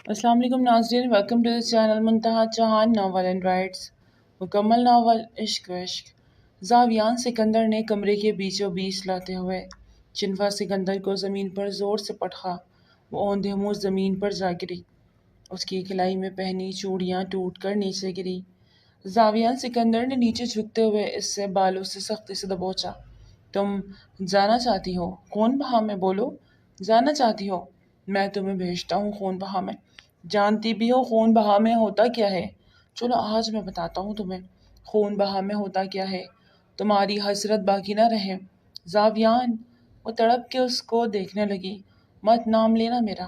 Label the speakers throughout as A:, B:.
A: السلام علیکم ناظرین، welcome to this channel Muntaha Chauhan novel and writes. مکمل ناول عشق عشق۔ زاویان سکندر نے کمرے کے بیچوں بیچ لاتے ہوئے شنفا سکندر کو زمین پر زور سے پٹخا۔ وہ اوندھے منہ زمین پر جا گری۔ اس کی کلائی میں پہنی چوڑیاں ٹوٹ کر نیچے گری۔ زاویان سکندر نے نیچے جھکتے ہوئے اس سے بالوں سے سختی سے دبوچا۔ تم جانا چاہتی ہو خون بہا میں؟ بولو، جانا چاہتی ہو؟ میں تمہیں بھیجتا ہوں خون بہا میں۔ جانتی بھی ہو خون بہا میں ہوتا کیا ہے؟ چلو آج میں بتاتا ہوں تمہیں خون بہا میں ہوتا کیا ہے، تمہاری حسرت باقی نہ رہے۔ زاویان، وہ تڑپ کے اس کو دیکھنے لگی، مت نام لینا میرا،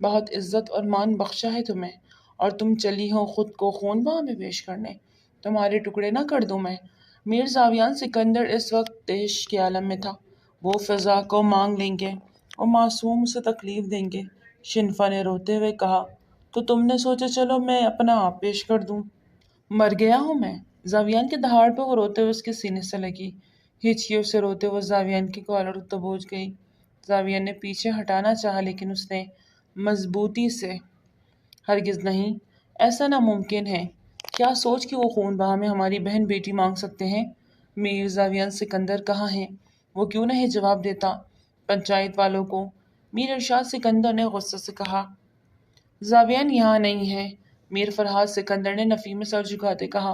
A: بہت عزت اور مان بخشا ہے تمہیں، اور تم چلی ہو خود کو خون بہا میں پیش کرنے؟ تمہارے ٹکڑے نہ کر دوں میں؟ میر زاویان سکندر اس وقت دیش کے عالم میں تھا۔ وہ فضا کو مانگ لیں گے اور معصوم اسے تکلیف دیں گے۔ شنفا نے روتے ہوئے کہا، تو تم نے سوچا چلو میں اپنا آپ پیش کر دوں؟ مر گیا ہوں میں؟ زاویان کے دہاڑ پہ وہ روتے ہوئے اس کے سینے سے لگی۔ ہچکیوں سے روتے ہوئے زاویان کی کالر دبوچ گئی۔ زاویان نے پیچھے ہٹانا چاہا لیکن اس نے مضبوطی سے، ہرگز نہیں، ایسا ناممکن ہے۔ کیا سوچ کہ وہ خون بہا میں ہماری بہن بیٹی مانگ سکتے ہیں؟ میر زاویان سکندر کہاں ہیں؟ وہ کیوں نہیں جواب دیتا پنچایت والوں کو؟ میر ارشاد سکندر نے غصے سے کہا۔ زاویان یہاں نہیں ہے، میر فرحاد سکندر نے نفی میں سر جھکاتے کہا۔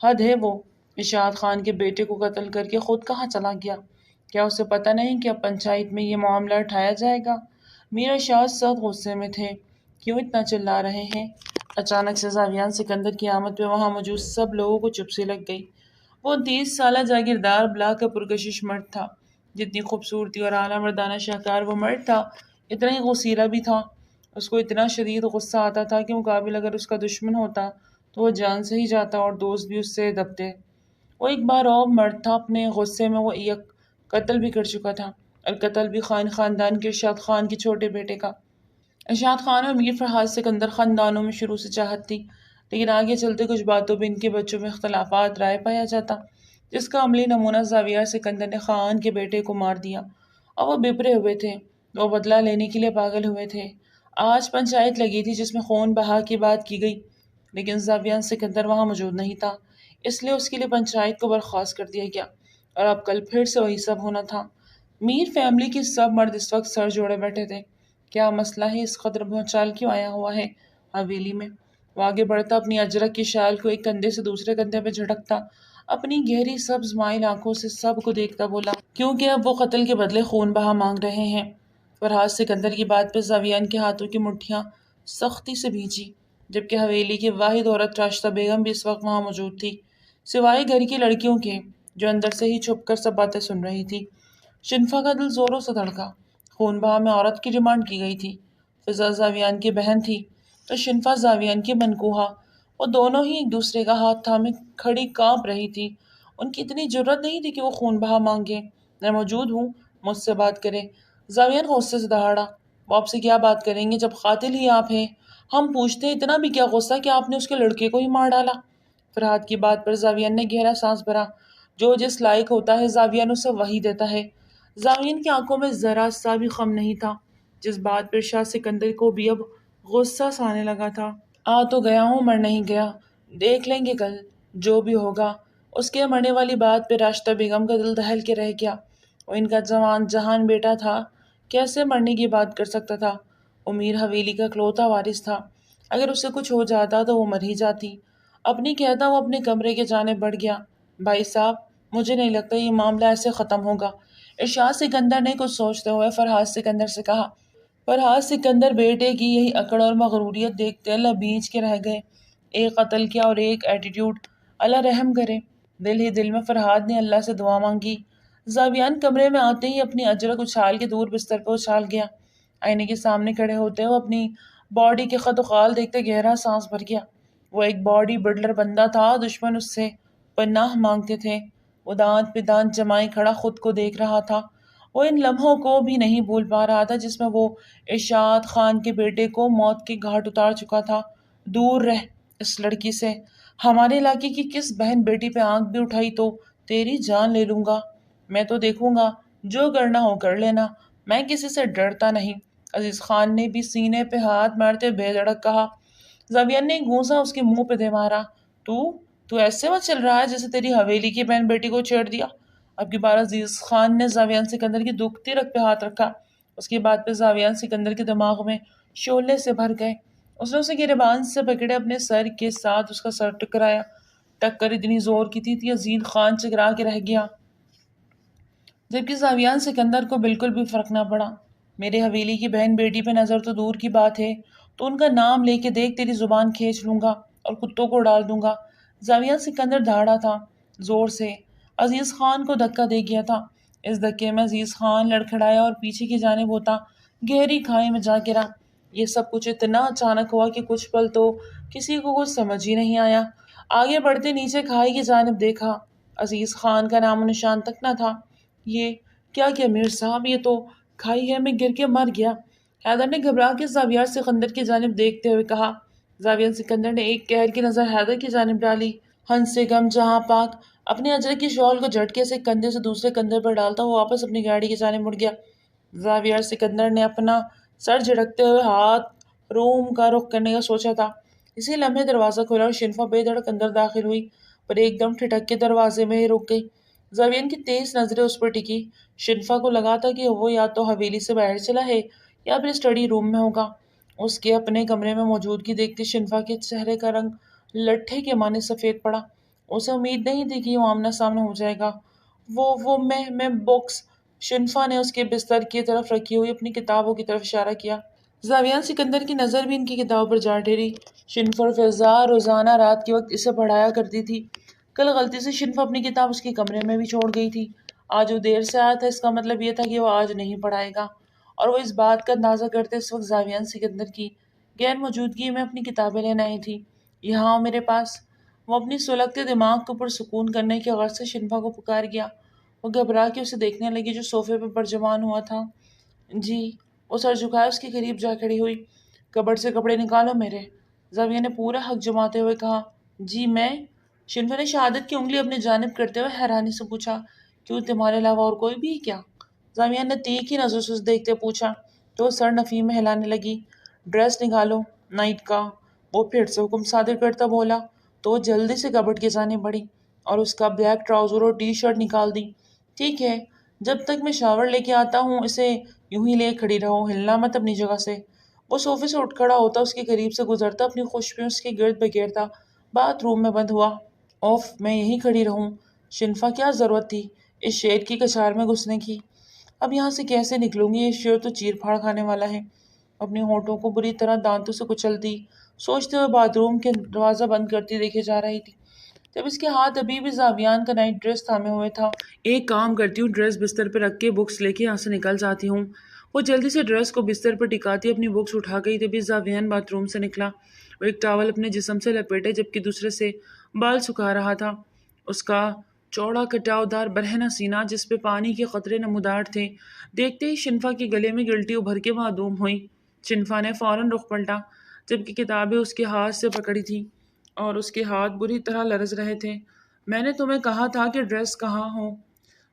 A: حد ہے، وہ اشاد خان کے بیٹے کو قتل کر کے خود کہاں چلا گیا؟ کیا اسے پتہ نہیں کہ اب پنچایت میں یہ معاملہ اٹھایا جائے گا؟ میر ارشاد سخت غصے میں تھے۔ کیوں اتنا چلا رہے ہیں؟ اچانک سے زاویان سکندر کی آمد پہ وہاں موجود سب لوگوں کو چپ سی لگ گئی۔ وہ 30 سالہ جاگیردار بلا کا پرکشش مرد تھا۔ جتنی خوبصورتی اور اعلیٰ مردانہ شاہکار وہ مرد تھا، اتنا ہی غصیرہ بھی تھا۔ اس کو اتنا شدید غصہ آتا تھا کہ مقابل اگر اس کا دشمن ہوتا تو وہ جان سے ہی جاتا اور دوست بھی اس سے دبتے۔ وہ ایک بار اور مرد تھا، اپنے غصے میں وہ ایک قتل بھی کر چکا تھا، اور قتل بھی خاندان کے ارشاد خان کے چھوٹے بیٹے کا۔ ارشاد خان اور میر فرحاد سکندر خاندانوں میں شروع سے چاہت تھی، لیکن آگے چلتے کچھ باتوں پہ ان کے بچوں میں اختلافات رائے پایا جاتا، جس کا عملی نمونہ زاویہ سکندر نے خان کے بیٹے کو مار دیا، اور وہ بپرے ہوئے تھے، وہ بدلہ لینے کے لیے پاگل ہوئے تھے۔ آج پنچایت لگی تھی جس میں خون بہا کی بات کی گئی، لیکن زاویان سکندر وہاں موجود نہیں تھا، اس لیے اس کے لیے پنچایت کو برخاست کر دیا گیا، اور اب کل پھر سے وہی سب ہونا تھا۔ میر فیملی کی سب مرد اس وقت سر جوڑے بیٹھے تھے۔ کیا مسئلہ ہے؟ اس قدر بھونچال کیوں آیا ہوا ہے حویلی میں؟ وہ آگے بڑھتا، اپنی اجرک کی شال کو ایک کندھے سے دوسرے کندھے پہ جھٹکتا، اپنی گہری سبز مائل آنکھوں سے سب کو دیکھتا بولا، کیونکہ اب وہ قتل کے بدلے خون بہا مانگ رہے ہیں۔ فرحاد سکندر کی بات پہ زاویان کے ہاتھوں کی مٹھیاں سختی سے بھیجی، جبکہ حویلی کی واحد عورت راشدہ بیگم بھی اس وقت وہاں موجود تھی، سوائے گھر کی لڑکیوں کے جو اندر سے ہی چھپ کر سب باتیں سن رہی تھی۔ شنفا کا دل زوروں سے دھڑکا۔ خون بہا میں عورت کی ڈیمانڈ کی گئی تھی۔ فضا زاویان کی بہن تھی تو شنفا زاویان کی منکوہا۔ وہ دونوں ہی ایک دوسرے کا ہاتھ تھامے کھڑی کانپ رہی تھی۔ ان کی اتنی جرت نہیں تھی کہ وہ خون بہا مانگے۔ میں موجود ہوں، مجھ سے بات کرے۔ زاویان غصے سے دہاڑا۔ وہ آپ سے کیا بات کریں گے جب قاتل ہی آپ ہیں؟ ہم پوچھتے ہیں اتنا بھی کیا غصہ کہ آپ نے اس کے لڑکے کو ہی مار ڈالا؟ فرحاد کی بات پر زاویان نے گہرا سانس بھرا۔ جو جس لائق ہوتا ہے زاویان اسے وہی دیتا ہے۔ زاویان کی آنکھوں میں ذرا سا بھی غم نہیں تھا، جس بات پر شاہ سکندر کو بھی اب غصہ سا آنے لگا تھا۔ آ تو گیا ہوں، مر نہیں گیا، دیکھ لیں گے کل جو بھی ہوگا۔ اس کے مرنے والی بات پہ راشدہ بیگم کا دل دہل کے رہ گیا۔ وہ ان کا جوان جہان بیٹا تھا، کیسے مرنے کی بات کر سکتا تھا؟ وہ میر حویلی کا اکلوتا وارث تھا، اگر اسے کچھ ہو جاتا تو وہ مر ہی جاتی۔ اپنی کہتا وہ اپنے کمرے کے جانب بڑھ گیا۔ بھائی صاحب، مجھے نہیں لگتا یہ معاملہ ایسے ختم ہوگا، ارشاد سکندر نے کچھ سوچتے ہوئے فرحاد سکندر سے کہا۔ فرحاد سکندر بیٹے کی یہی اکڑ اور مغروریت دیکھتے لبیچ کے رہ گئے۔ ایک قتل کیا اور ایک ایٹیٹیوڈ، اللہ رحم کرے۔ دل ہی دل میں فرحاد نے اللہ سے دعا مانگی۔ زاویان کمرے میں آتے ہی اپنی اجرک اچھال کے دور بستر پہ اچھال گیا۔ آئینے کے سامنے کھڑے ہوتے وہ اپنی باڈی کے خط و خال دیکھتے گہرا سانس بھر گیا۔ وہ ایک باڈی بلڈر بندہ تھا، دشمن اس سے پناہ مانگتے تھے۔ وہ دانت پہ دانت جمائے کھڑا خود کو دیکھ رہا تھا۔ وہ ان لمحوں کو بھی نہیں بھول پا رہا تھا جس میں وہ ارشاد خان کے بیٹے کو موت کے گھاٹ اتار چکا تھا۔ دور رہ اس لڑکی سے، ہمارے علاقے کی کس بہن بیٹی پہ آنکھ بھی اٹھائی تو تیری جان لے لوں گا۔ میں تو دیکھوں گا، جو کرنا ہو کر لینا، میں کسی سے ڈرتا نہیں۔ عزیز خان نے بھی سینے پہ ہاتھ مارتے بے دھڑک کہا۔ زاویان نے ایک گھونسا اس کے منہ پہ دے مارا۔ تو تو ایسے مت چل رہا ہے جیسے تیری حویلی کی بہن بیٹی کو چھیڑ دیا۔ اب کی بار عزیز خان نے زاویان سکندر کی دکھتی رگ پہ ہاتھ رکھا۔ اس کی بات پہ زاویان سکندر کے دماغ میں شعلے سے بھر گئے۔ اس نے اسے گریبان سے پکڑے اپنے سر کے ساتھ اس کا سر ٹکرایا۔ ٹکر اتنی زور کی تھی عزیز خان چکرا کے رہ گیا، جبکہ زاویان سکندر کو بالکل بھی فرق نہ پڑا۔ میرے حویلی کی بہن بیٹی پہ نظر تو دور کی بات ہے، تو ان کا نام لے کے دیکھ تیری زبان کھینچ لوں گا اور کتوں کو ڈال دوں گا۔ زاویان سکندر دھاڑا تھا زور سے، عزیز خان کو دھکا دے گیا تھا۔ اس دھکے میں عزیز خان لڑکھڑایا اور پیچھے کی جانب ہوتا گہری کھائی میں جا گرا۔ یہ سب کچھ اتنا اچانک ہوا کہ کچھ پل تو کسی کو کچھ سمجھ ہی نہیں آیا۔ آگے بڑھتے نیچے کھائی کی جانب دیکھا، عزیز خان کا نام و نشان تک نہ تھا۔ یہ کیا کیا میر صاحب، یہ تو کھائی ہے، میں گر کے مر گیا، حیدر نے گھبرا کے زاویان سکندر کی جانب دیکھتے ہوئے کہا۔ زاویان سکندر نے ایک قہر کی نظر حیدر کی جانب ڈالی۔ ہنس سے غم جہاں پاک اپنے اجرک کی شال کو جھٹکے سے کندھے سے دوسرے کندھے پر ڈالتا وہ واپس اپنی گاڑی کی جانب مڑ گیا۔ زاویان سکندر نے اپنا سر جھٹکتے ہوئے ہاتھ روم کا رخ کرنے کا سوچا تھا۔ اسی لمحے دروازہ کھلا اور شنفا بے دھڑک اندر داخل ہوئی، پر ایک دم ٹھٹک کے دروازے میں ہی رک گئی۔ زاویان کی تیز نظریں اس پر ٹکی۔ شنفا کو لگا تھا کہ وہ یا تو حویلی سے باہر چلا ہے یا پھر اسٹڈی روم میں ہوگا۔ اس کے اپنے کمرے میں موجودگی دیکھتے شنفا کے چہرے کا رنگ لٹھے کے مانند سفید پڑا۔ اسے امید نہیں تھی کہ وہ آمنا سامنا ہو جائے گا۔ وہ میں بکس، شنفا نے اس کے بستر کی طرف رکھی ہوئی اپنی کتابوں کی طرف اشارہ کیا۔ زاویان سکندر کی نظر بھی ان کی کتابوں پر جا ٹھہری۔ شنفا اور فضا روزانہ رات کے وقت اسے پڑھایا کرتی تھی۔ کل غلطی سے شنفا اپنی کتاب اس کے کمرے میں بھی چھوڑ گئی تھی۔ آج وہ دیر سے آیا تھا، اس کا مطلب یہ تھا کہ وہ آج نہیں پڑھائے گا، اور وہ اس بات کا اندازہ کرتے اس وقت زاویان سکندر کی غیر موجودگی میں اپنی کتابیں لینے آئی تھی۔ یہاں آؤ میرے پاس۔ وہ اپنی سلگتے دماغ کو پرسکون کرنے کے غرض سے شنفا کو پکار گیا۔ وہ گھبرا کے اسے دیکھنے لگی جو صوفے پہ پرجمان ہوا تھا۔ جی۔ وہ سر جھکائے اس کے قریب جا کھڑی ہوئی۔ کبڑ سے کپڑے نکالو میرے، زاویہ نے پورا حق جماتے ہوئے کہا۔ جی میں؟ شنفا نے شہادت کی انگلی اپنی جانب کرتے ہوئے حیرانی سے پوچھا۔ کیوں، تمہارے علاوہ اور کوئی بھی ہے کیا؟ زاویہ نے تیکھی نظر سے اسے دیکھتے پوچھا، تو وہ سر نفی میں ہلانے لگی۔ ڈریس نکالو، نائٹ کا، وہ پھر سے حکم صادر کرتا بولا، تو وہ جلدی سے کبڈ کی جانب بڑھی اور اس کا بلیک ٹراؤزر اور ٹی شرٹ نکال دی۔ ٹھیک ہے، جب تک میں شاور لے کے آتا ہوں اسے یوں ہی لے کھڑی رہو، ہلنا مت اپنی جگہ سے۔ وہ صوفے سے اٹھ کھڑا ہوتا، اس کے قریب سے گزرتا، اپنی خوشبوئیں اس کے گرد بکھیرتا باتھ روم میں بند ہوا۔ اوف، میں یہیں کھڑی رہوں؟ شنفا کیا ضرورت تھی اس شیر کی کچار میں گھسنے کی؟ اب یہاں سے کیسے نکلوں گی؟ یہ شیر تو چیر پھاڑ کھانے والا ہے۔ اپنے ہونٹوں کو بری طرح دانتوں سے کچلتی سوچتے ہوئے باتھ روم کے دروازہ بند کرتی دیکھے جا رہی تھی، جب اس کے ہاتھ ابھی بھی زاویان کا نائٹ ڈریس تھامے ہوئے تھا۔ ایک کام کرتی ہوں، ڈریس بستر پہ رکھ کے بکس لے کے یہاں سے نکل جاتی ہوں۔ وہ جلدی سے ڈریس کو بستر پر ٹکاتی اپنی بکس اٹھا گئی، تبھی زاویان باتھ روم سے نکلا۔ وہ ایک ٹاول اپنے جسم سے لپیٹے جبکہ دوسرے سے بال سکھا رہا تھا۔ اس کا چوڑا کٹاؤ دار برہنہ سینہ جس پہ پانی کے قطرے نمودار تھے، دیکھتے ہی شنفا کے گلے میں گلٹی ابھر کے معدوم ہوئی۔ شنفا نے فوراً رخ پلٹا، جبکہ کتابیں اس کے ہاتھ سے پکڑی تھیں اور اس کے ہاتھ بری طرح لرز رہے تھے۔ میں نے تمہیں کہا تھا کہ ڈریس کہاں ہو؟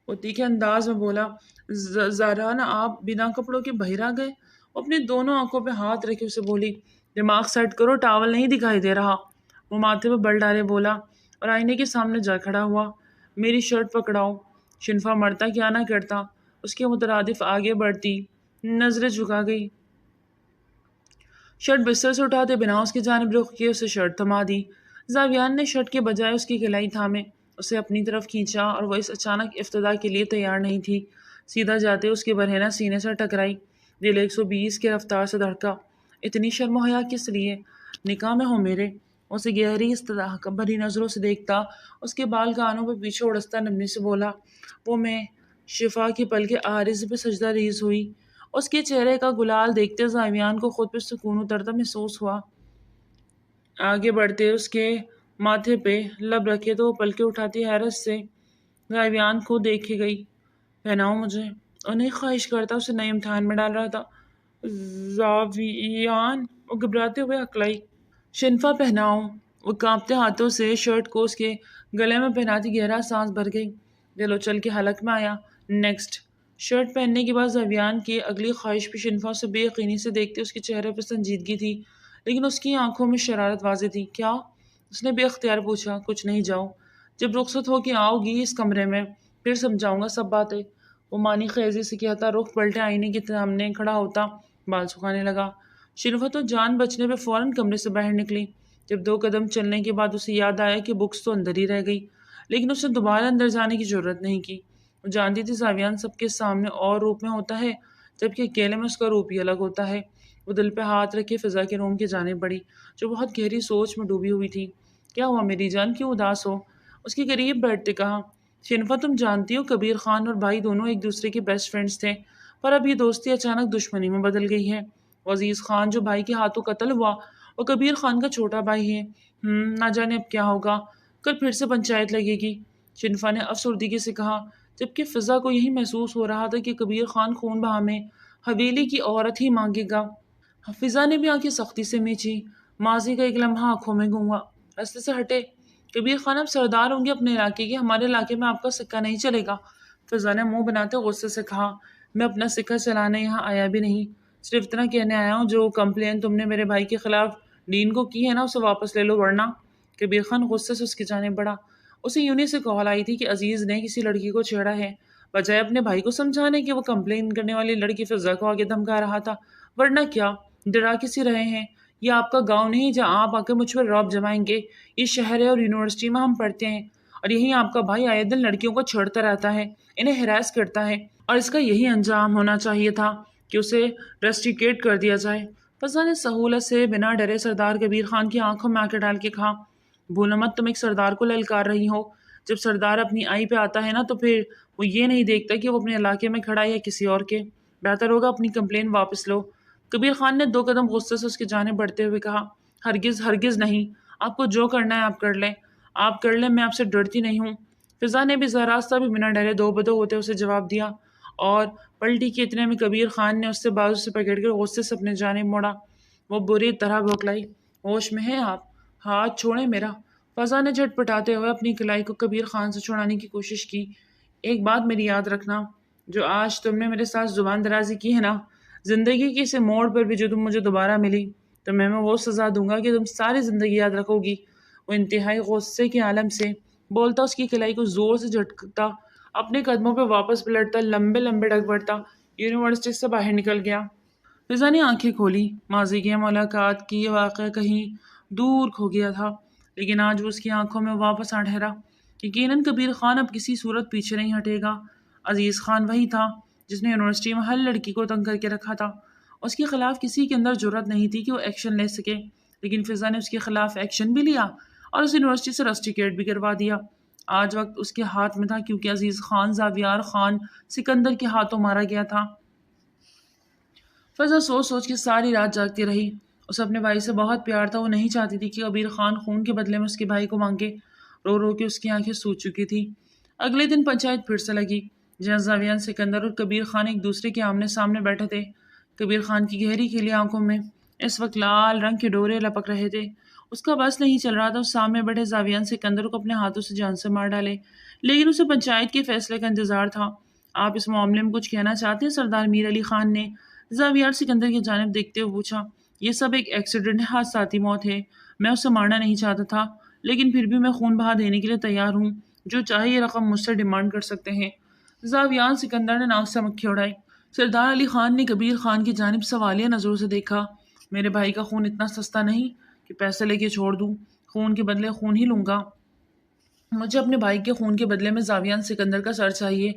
A: وہ تیکھے انداز میں بولا۔ زارا نا آپ بنا کپڑوں کے باہر آ گئے؟ وہ اپنی دونوں آنکھوں پہ ہاتھ رکھے اسے بولی۔ دماغ سیٹ کرو، ٹاول نہیں دکھائی دے رہا۔ وہ ماتھے پہ بل ڈالے بولا اور آئینے کے سامنے جا کھڑا ہوا۔ میری شرٹ پکڑاؤ۔ شنفا مرتا کیا نہ کرتا، اس کے مترادف آگے بڑھتی نظریں جھکا گئی۔ شرٹ بستر سے اٹھاتے بنا اس کی جانب رخ کیے اسے شرٹ تھما دی۔ زاویان نے شرٹ کے بجائے اس کی کلائی تھامے اسے اپنی طرف کھینچا اور وہ اس اچانک افتدا کے لیے تیار نہیں تھی۔ سیدھا جاتے اس کے برہنہ سینے سے ٹکرائی، دل 120 کی رفتار سے دھڑکا۔ اتنی شرم و حیا کس لیے؟ نکاح میں ہو میرے؟ اسے گہری استدعا بھری نظروں سے دیکھتا، اس کے بال کانوں پہ پیچھے اڑستا نرمی سے بولا، وہ میں؟ شفا کی پلکیں عارض پہ سجدہ ریز ہوئی۔ اس کے چہرے کا گلال دیکھتے زاویان کو خود پہ سکون اترتا محسوس ہوا۔ آگے بڑھتے اس کے ماتھے پہ لب رکھے تو وہ پلکیں اٹھاتی حیرت سے زاویان کو دیکھے گئی۔ پہناؤ مجھے، اور نہیں خواہش کرتا اسے نئے امتحان میں ڈال رہا تھا۔ زاویان، وہ گھبراتے ہوئے ہکلائی۔ شنفا پہناؤ۔ وہ کانپتے ہاتھوں سے شرٹ کو اس کے گلے میں پہناتی گہرا سانس بھر گئی، دل اچل کے حلق میں آیا۔ نیکسٹ۔ شرٹ پہننے کے بعد زاویان کی اگلی خواہش بھی شنفا اسے بے یقینی سے دیکھتے اس کے چہرے پر سنجیدگی تھی، لیکن اس کی آنکھوں میں شرارت واضح تھی۔ کیا؟ اس نے بے اختیار پوچھا۔ کچھ نہیں، جاؤ، جب رخصت ہو کے آؤ گی اس کمرے میں پھر سمجھاؤں گا سب باتیں۔ وہ مانی خیزی سے کہتا، رخ پلٹے آئینے کے سامنے کھڑا ہوتا، بال سکھانے لگا۔ شنفا تو جان بچنے پہ فوراً کمرے سے باہر نکلی۔ جب 2 قدم چلنے کے بعد اسے یاد آیا کہ بکس تو اندر ہی رہ گئی، لیکن اس نے دوبارہ اندر جانے کی جرت نہیں کی۔ وہ جانتی تھی زاویان سب کے سامنے اور روپ میں ہوتا ہے، جبکہ اکیلے میں اس کا روپ ہی الگ ہوتا ہے۔ وہ دل پہ ہاتھ رکھے فضا کے روم کی جانب بڑھی، جو بہت گہری سوچ میں ڈوبی ہوئی تھی۔ کیا ہوا میری جان، کیوں اداس ہو؟ اس کے قریب بیٹھتے کہا۔ شنفا، تم جانتی ہو کبیر خان اور بھائی دونوں ایک دوسرے کے بیسٹ فرینڈز تھے، پر اب یہ دوستی اچانک دشمنی میں بدل گئی ہے۔ وہ عزیز خان جو بھائی کے ہاتھوں قتل ہوا، وہ کبیر خان کا چھوٹا بھائی ہے۔ نہ جانے اب کیا ہوگا، کل پھر سے پنچایت لگے گی، شنفا نے افسردگی سے کہا، جبکہ فضا کو یہی محسوس ہو رہا تھا کہ کبیر خان خون بہا میں حویلی کی عورت ہی مانگے گا۔ فضا نے بھی آنکھیں سختی سے میچی، ماضی کا ایک لمحہ آنکھوں میں گونگا۔ راستے سے ہٹے۔ کبیر خان اب سردار ہوں گے اپنے علاقے کے، ہمارے علاقے میں آپ کا سکہ نہیں چلے گا۔ فضا نے منہ بناتے غصے سے کہا، میں اپنا سکہ چلانے یہاں آیا بھی نہیں، صرف اتنا کہنے آیا ہوں جو کمپلین تم نے میرے بھائی کے خلاف ڈین کو کی ہے نا اسے واپس لے لو ورنہ۔ کبیر خان غصے سے اس کی جانب بڑھا۔ اسے یونی سے کال آئی تھی کہ عزیز نے کسی لڑکی کو چھیڑا ہے، بجائے اپنے بھائی کو سمجھانے کہ وہ کمپلین کرنے والی لڑکی فضا کو آگے دھمکا رہا تھا۔ ورنہ کیا، ڈرا کسی رہے ہیں؟ یہ آپ کا گاؤں نہیں جہاں آپ آ کے مجھ پر رعب جمائیں گے، یہ شہر ہے اور یونیورسٹی میں ہم پڑھتے ہیں، اور یہیں آپ کا بھائی آئے دن لڑکیوں کو چھیڑتا رہتا ہے، انہیں ہراس کرتا ہے، اور اس کا یہی انجام ہونا چاہیے تھا کہ اسے ریسٹیکیٹ کر دیا جائے۔ فضا نے سہولت سے بنا ڈرے سردار کبیر خان کی آنکھوں میں آنکھیں ڈال کے کہا، بھولو مت تم ایک سردار کو للکار رہی ہو، جب سردار اپنی آئی پہ آتا ہے نا تو پھر وہ یہ نہیں دیکھتا کہ وہ اپنے علاقے میں کھڑا ہے یا کسی اور کے۔ بہتر ہوگا اپنی کمپلین واپس لو۔ کبیر خان نے 2 قدم غصے سے اس کی جانب بڑھتے ہوئے کہا، ہرگز ہرگز نہیں، آپ کو جو کرنا ہے آپ کر لیں، آپ کر لیں، میں آپ سے ڈرتی نہیں ہوں۔ فضا نے بھی ذرا سا بھی بنا ڈرے دو بدو ہوتے اسے جواب دیا، اور پلٹی کے اتنے میں کبیر خان نے اس سے بازو سے پکڑ کر غصے سے اپنے جانب موڑا۔ وہ بری طرح بوکلائی، ہوش میں ہیں آپ؟ ہاتھ چھوڑیں میرا۔ فضا نے جھٹ پٹاتے ہوئے اپنی کلائی کو کبیر خان سے چھڑانے کی کوشش کی۔ ایک بات میری یاد رکھنا، جو آج تم نے میرے ساتھ زبان درازی کی ہے نا، زندگی کے اسے موڑ پر بھی جو تم مجھے دوبارہ ملی تو میں وہ سزا دوں گا کہ تم ساری زندگی یاد رکھو گی۔ وہ انتہائی غصے کے عالم سے بولتا اس کی کلائی کو زور سے جھٹکتا، اپنے قدموں پہ واپس پلٹتا، لمبے لمبے ڈگ پڑتا، یونیورسٹی سے باہر نکل گیا۔ فضا نے آنکھیں کھولی، ماضی کی ملاقات کی یہ واقعہ کہیں دور کھو گیا تھا، لیکن آج وہ اس کی آنکھوں میں واپس آ ٹھہرا۔ یقیناً کبیر خان اب کسی صورت پیچھے نہیں ہٹے گا۔ عزیز خان وہی تھا جس نے یونیورسٹی میں ہر لڑکی کو تنگ کر کے رکھا تھا۔ اس کے خلاف کسی کے اندر جرأت نہیں تھی کہ وہ ایکشن لے سکے، لیکن فضا نے اس کے خلاف ایکشن بھی لیا اور اس یونیورسٹی سے رسٹیکیٹ بھی کروا دیا۔ آج وقت اس کے ہاتھ میں تھا، کیونکہ عزیز خان زاویار خان سکندر کے ہاتھوں مارا گیا تھا۔ فضا سوچ سوچ کے ساری رات جاگتی رہی۔ اسے اپنے بھائی سے بہت پیار تھا، وہ نہیں چاہتی تھی کہ کبیر خان خون کے بدلے میں اس کے بھائی کو مانگے۔ رو رو کے اس کی آنکھیں سوج چکی تھی۔ اگلے دن پنچایت پھر سے لگی، جہاں زاویان سکندر اور کبیر خان ایک دوسرے کے آمنے سامنے بیٹھے تھے۔ کبیر خان کی گہری کھلی آنکھوں میں اس وقت لال رنگ کے ڈورے لپک رہے تھے۔ اس کا بس نہیں چل رہا تھا اس سامنے بیٹھے زاویان سکندر کو اپنے ہاتھوں سے جان سے مار ڈالے، لیکن اسے پنچایت کے فیصلے کا انتظار تھا۔ آپ اس معاملے میں کچھ کہنا چاہتے ہیں سردار میر علی خان نے زاویار سکندر کی جانب دیکھتے ہوئے پوچھا۔ یہ سب ایک ایکسیڈنٹ ہے، حادثاتی موت ہے، میں اسے مارنا نہیں چاہتا تھا، لیکن پھر بھی میں خون بہا دینے کے لیے تیار ہوں، جو چاہے یہ رقم مجھ سے ڈیمانڈ کر سکتے ہیں۔ زاویان سکندر نے ناک سے مکھی اڑائی۔ سردار علی خان نے کبیر خان کی جانب سوالیہ نظروں سے دیکھا۔ میرے بھائی کا خون اتنا سستا نہیں کہ پیسے لے کے چھوڑ دوں، خون کے بدلے خون ہی لوں گا۔ مجھے اپنے بھائی کے خون کے بدلے میں زاویان سکندر کا سر چاہیے۔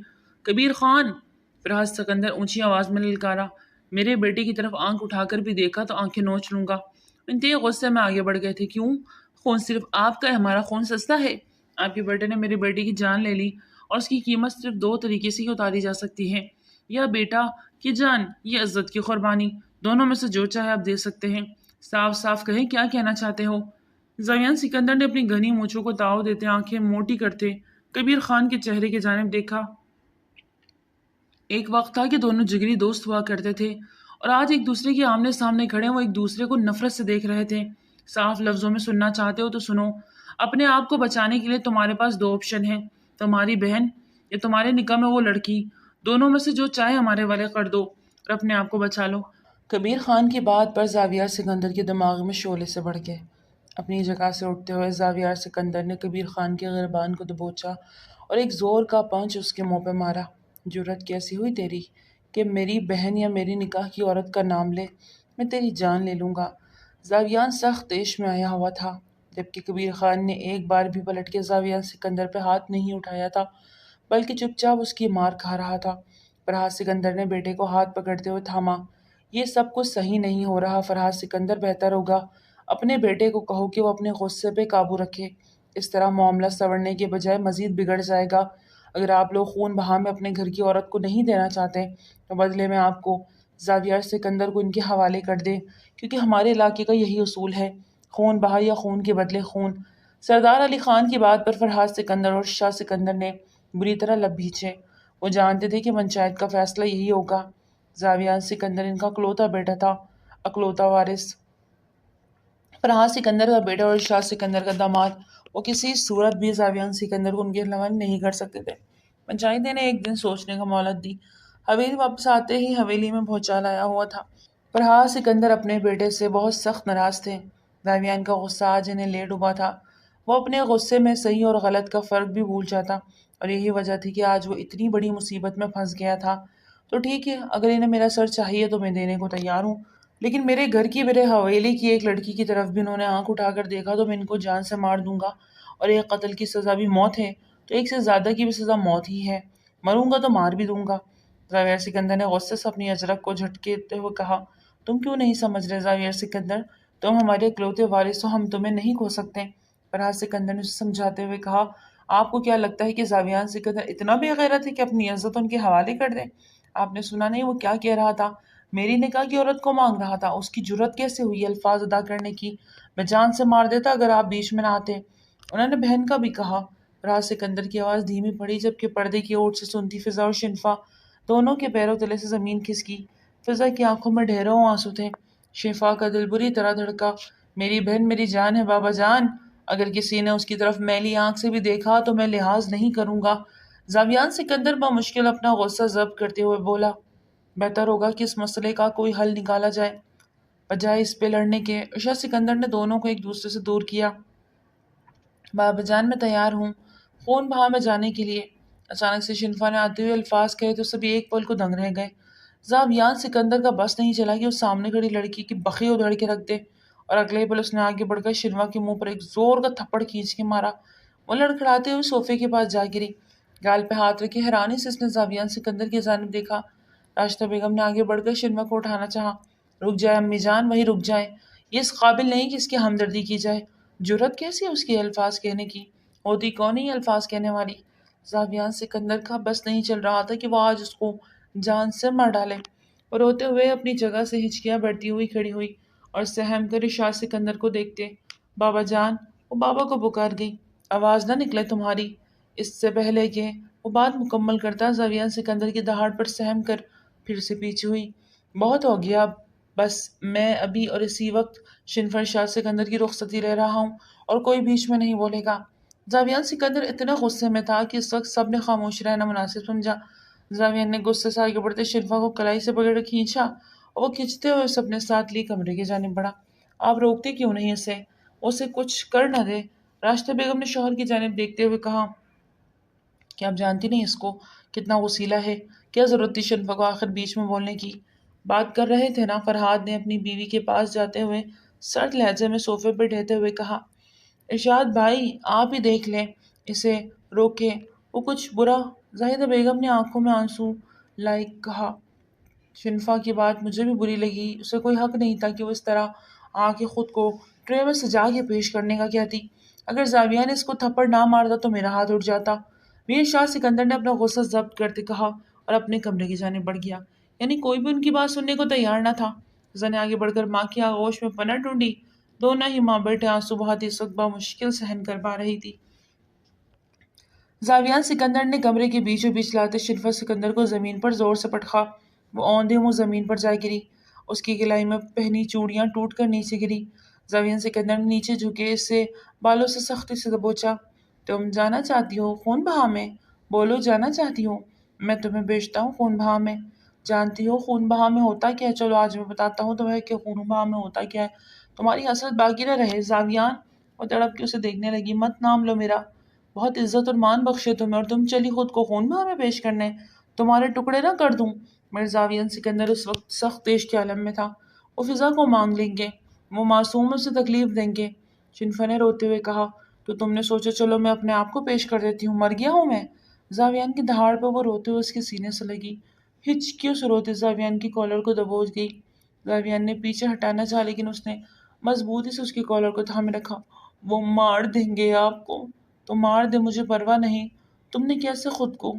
A: کبیر خان! فراز سکندر اونچی آواز میں للکارا۔ میرے بیٹے کی طرف آنکھ اٹھا کر بھی دیکھا تو آنکھیں نوچ لوں گا۔ انتہائی غصے میں آگے بڑھ گئے تھے۔ کیوں؟ خون صرف آپ کا ہے، ہمارا خون سستا ہے؟ آپ کے بیٹے نے میرے بیٹے کی جان لے لی اور اس کی قیمت صرف 2 طریقے سے ہی اتاری جا سکتی ہے، یا بیٹا کی جان یا عزت کی قربانی، دونوں میں سے جو چاہے آپ دے سکتے ہیں۔ صاف صاف کہیں کیا کہنا چاہتے ہو؟ زاویان سکندر نے اپنی گھنی مونچھوں کو تاؤ دیتے آنکھیں موٹی کرتے کبیر خان کے چہرے کی جانب دیکھا۔ ایک وقت تھا کہ دونوں جگری دوست ہوا کرتے تھے، اور آج ایک دوسرے کے آمنے سامنے کھڑے وہ ایک دوسرے کو نفرت سے دیکھ رہے تھے۔ صاف لفظوں میں سننا چاہتے ہو تو سنو، اپنے آپ کو بچانے کے لیے تمہارے پاس 2 آپشن ہیں، تمہاری بہن یا تمہارے نکاح میں وہ لڑکی دونوں میں سے جو چاہے ہمارے والے کر دو اور اپنے آپ کو بچا لو۔ کبیر خان کی بات پر زاویار سکندر کے دماغ میں شعلے سے بڑھ گئے۔ اپنی جگہ سے اٹھتے ہوئے زاویار سکندر نے کبیر خان کے گریبان کو دبوچا اور ایک زور کا پنچ اس کے منہ پہ مارا۔ جرت کیسی ہوئی تیری کہ میری بہن یا میری نکاح کی عورت کا نام لے؟ میں تیری جان لے لوں گا۔ زاویان سخت طیش میں آیا ہوا تھا، جبکہ کبیر خان نے ایک بار بھی پلٹ کے زاویان سکندر پہ ہاتھ نہیں اٹھایا تھا، بلکہ چپ چاپ اس کی مار کھا رہا تھا۔ فرحات سکندر نے بیٹے کو ہاتھ پکڑتے ہوئے تھاما۔ یہ سب کچھ صحیح نہیں ہو رہا فرحات سکندر، بہتر ہوگا اپنے بیٹے کو کہو کہ وہ اپنے غصے پہ قابو رکھے۔ اس طرح معاملہ سنورنے کے بجائے مزید بگڑ جائے گا۔ اگر آپ لوگ خون بہا میں اپنے گھر کی عورت کو نہیں دینا چاہتے تو بدلے میں آپ کو زاویار سکندر کو ان کے حوالے کر دیں، کیونکہ ہمارے علاقے کا یہی اصول ہے، خون بہا یا خون کے بدلے خون۔ سردار علی خان کی بات پر فرحات سکندر اور شاہ سکندر نے بری طرح لب بھینچے۔ وہ جانتے تھے کہ پنچایت کا فیصلہ یہی ہوگا۔ زاویان سکندر ان کا اکلوتا بیٹا تھا، اکلوتا وارث۔ فرحات سکندر کا بیٹا اور شاہ سکندر کا داماد، وہ کسی صورت بھی زاویان سکندر کو ان کے حوالے نہیں کر سکتے تھے۔ پنچایت نے ایک دن سوچنے کا مہلت دی۔ حویلی واپس آتے ہی حویلی میں بھونچال آیا ہوا تھا۔ فرحات سکندر اپنے بیٹے سے بہت سخت ناراض تھے۔ زاویان کا غصہ آج انہیں لے ڈوبا تھا۔ وہ اپنے غصے میں صحیح اور غلط کا فرق بھی بھول جاتا، اور یہی وجہ تھی کہ آج وہ اتنی بڑی مصیبت میں پھنس گیا تھا۔ تو ٹھیک ہے، اگر انہیں میرا سر چاہیے تو میں دینے کو تیار ہوں، لیکن میرے گھر کی میرے حویلی کی ایک لڑکی کی طرف بھی انہوں نے آنکھ اٹھا کر دیکھا تو میں ان کو جان سے مار دوں گا، اور ایک قتل کی سزا بھی موت ہے تو ایک سے زیادہ کی بھی سزا موت ہی ہے، مروں گا تو مار بھی دوں گا۔ زاویار سکندر نے غصے سے اپنی اجرک کو جھٹکتے ہوئے کہا، تم کیوں نہیں سمجھ رہے زاویار سکندر؟ تم ہمارے اکلوتے وارث ہو، ہم تمہیں نہیں کھو سکتے۔ فرحات سکندر نے اسے سمجھاتے ہوئے کہا، آپ کو کیا لگتا ہے کہ زاویان سکندر اتنا بے غیرت ہے کہ اپنی عزت ان کے حوالے کر دے؟ آپ نے سنا نہیں وہ کیا کہہ رہا تھا؟ میری نکاح کی عورت کو مانگ رہا تھا۔ اس کی جرت کیسے ہوئی الفاظ ادا کرنے کی؟ میں جان سے مار دیتا اگر آپ بیچ میں نہ آتے۔ انہوں نے بہن کا بھی کہا۔ فرحات سکندر کی آواز دھیمی پڑی، جبکہ پردے کی اوٹ سے سنتی فضا اور شنفا دونوں کے پیروں تلے سے زمین کھسکی۔ فضا کی آنکھوں میں ڈھیروں آنسو تھے۔ شفا کا دل بری طرح دھڑکا۔ میری بہن میری جان ہے بابا جان، اگر کسی نے اس کی طرف میلی آنکھ سے بھی دیکھا تو میں لحاظ نہیں کروں گا۔ زاویان سکندر بمشکل اپنا غصہ ضبط کرتے ہوئے بولا، بہتر ہوگا کہ اس مسئلے کا کوئی حل نکالا جائے بجائے اس پہ لڑنے کے۔ شاہ سکندر نے دونوں کو ایک دوسرے سے دور کیا۔ بابا جان میں تیار ہوں خون بہا میں جانے کے لیے۔ اچانک سے شنفا نے آتے ہوئے الفاظ کہے تو سبھی ایک پل کو دنگ رہ گئے۔ زاویان سکندر کا بس نہیں چلا کہ اس سامنے کھڑی لڑکی کی بخی ادھڑ کے رکھ دے، اور اگلے پل اس نے آگے بڑھ کر شنفا کے منہ پر ایک زور کا تھپڑ کھینچ کے مارا۔ وہ لڑکھڑاتے ہوئے صوفے کے پاس جا گری۔ گال پہ ہاتھ رکھے حیرانی سے اس نے زاویان سکندر کی جانب دیکھا۔ راشدہ بیگم نے آگے بڑھ کر شنفا کو اٹھانا چاہا۔ رک جائے امی جان، وہی رک جائے، یہ اس قابل نہیں کہ اس کی ہمدردی کی جائے۔ جرت کیسی ہے اس کی الفاظ کہنے کی؟ ہوتی کون ہے الفاظ کہنے والی؟ زاویان سکندر کا بس نہیں چل رہا تھا کہ وہ آج اس کو جان سے مار ڈالے۔ اور روتے ہوئے اپنی جگہ سے ہچکیاں بڑھتی ہوئی کھڑی ہوئی اور سہم کر شاہ سکندر کو دیکھتے، بابا جان، وہ بابا کو پکار گئی، آواز نہ نکلے تمہاری۔ اس سے پہلے کہ وہ بات مکمل کرتا، زاویان سکندر کی دہاڑ پر سہم کر پھر سے پیچھے ہوئی۔ بہت ہو گیا اب، بس میں ابھی اور اسی وقت شنفر شاہ سکندر کی رخصتی لے رہا ہوں اور کوئی بیچ میں نہیں بولے گا۔ زاویان سکندر اتنا غصے میں تھا کہ اس وقت سب نے خاموش رہنا مناسب سمجھا۔ زاویان نے غصے سے آگے بڑھتے شنفا کو کلائی سے پکڑ کھینچا اور وہ کھینچتے ہوئے اسے اپنے ساتھ لی کمرے کی جانب بڑھا۔ آپ روکتے کیوں نہیں اسے کچھ کر نہ دے؟ راشدہ بیگم نے شوہر کی جانب دیکھتے ہوئے کہا، کیا آپ جانتی نہیں اس کو کتنا غصیلہ ہے؟ کیا ضرورت تھی شنفا کو آخر بیچ میں بولنے کی؟ بات کر رہے تھے نا؟ فرحاد نے اپنی بیوی کے پاس جاتے ہوئے سرد لہجے میں صوفے پہ ڈھہتے ہوئے کہا، ارشاد بھائی آپ ہی دیکھ لیں، اسے روکے، وہ کچھ برا؟ زاہدہ بیگم نے آنکھوں میں آنسو لائے کہا، شنفا کی بات مجھے بھی بری لگی، اسے کوئی حق نہیں تھا کہ وہ اس طرح آ کے خود کو ٹرے میں سجا کے پیش کرنے کا کہتی۔ اگر زاویہ نے اس کو تھپڑ نہ مارتا تو میرا ہاتھ اٹھ جاتا۔ میر شاہ سکندر نے اپنا غصہ ضبط کرتے کہا اور اپنے کمرے کی جانب بڑھ گیا، یعنی کوئی بھی ان کی بات سننے کو تیار نہ تھا۔ فضا نے آگے بڑھ کر ماں کی آغوش میں پناہ ڈھونڈی۔ دونوں ہی ماں بیٹے آنسو بہاتی اس وقت بمشکل سہن کر پا رہی تھی۔ زاویان سکندر نے کمرے کے بیچوں بیچ لاتے شنفا سکندر کو زمین پر زور سے پٹخا۔ وہ اوندے منہ زمین پر جا گری، اس کی گلائی میں پہنی چوڑیاں ٹوٹ کر نیچے گری۔ زاویان سکندر نے نیچے جھکے اسے بالوں سے سختی سے دبوچا۔ تم جانا چاہتی ہو خون بہا میں؟ بولو جانا چاہتی ہو؟ میں تمہیں بیچتا ہوں خون بہا میں۔ جانتی ہو خون بہا میں ہوتا کیا ہے؟ چلو آج میں بتاتا ہوں تمہیں کہ خون بہا میں ہوتا کیا ہے۔ تمہاری حسرت باقی نہ رہے زاویان۔ وہ تڑپ کے اسے دیکھنے لگی۔ مت نام لو میرا، بہت عزت اور مان بخشے تمہیں، اور تم چلی خود کو خون بہا میں پیش کرنے؟ تمہارے ٹکڑے نہ کر دوں۔ مرزاویان سکندر اس وقت سخت دیش کے عالم میں تھا۔ وہ فضا کو مانگ لیں گے، وہ معصوم اسے تکلیف دیں گے۔ شنفا نے روتے ہوئے کہا، تو تم نے سوچا چلو میں اپنے آپ کو پیش کر دیتی ہوں، مر گیا ہوں میں؟ زاویان کی دہاڑ پہ وہ روتے ہوئے اس کے سینے سے لگی۔ ہچکیوں سے روتے زاویان کی کالر کو دبوچ گئی۔ زاویان نے پیچھے ہٹانا چاہا لیکن اس نے مضبوطی سے اس کی کالر کو تھامے رکھا۔ وہ مار دیں گے آپ کو، تو مار دے، مجھے پرواہ نہیں۔ تم نے کیسے خود کو؟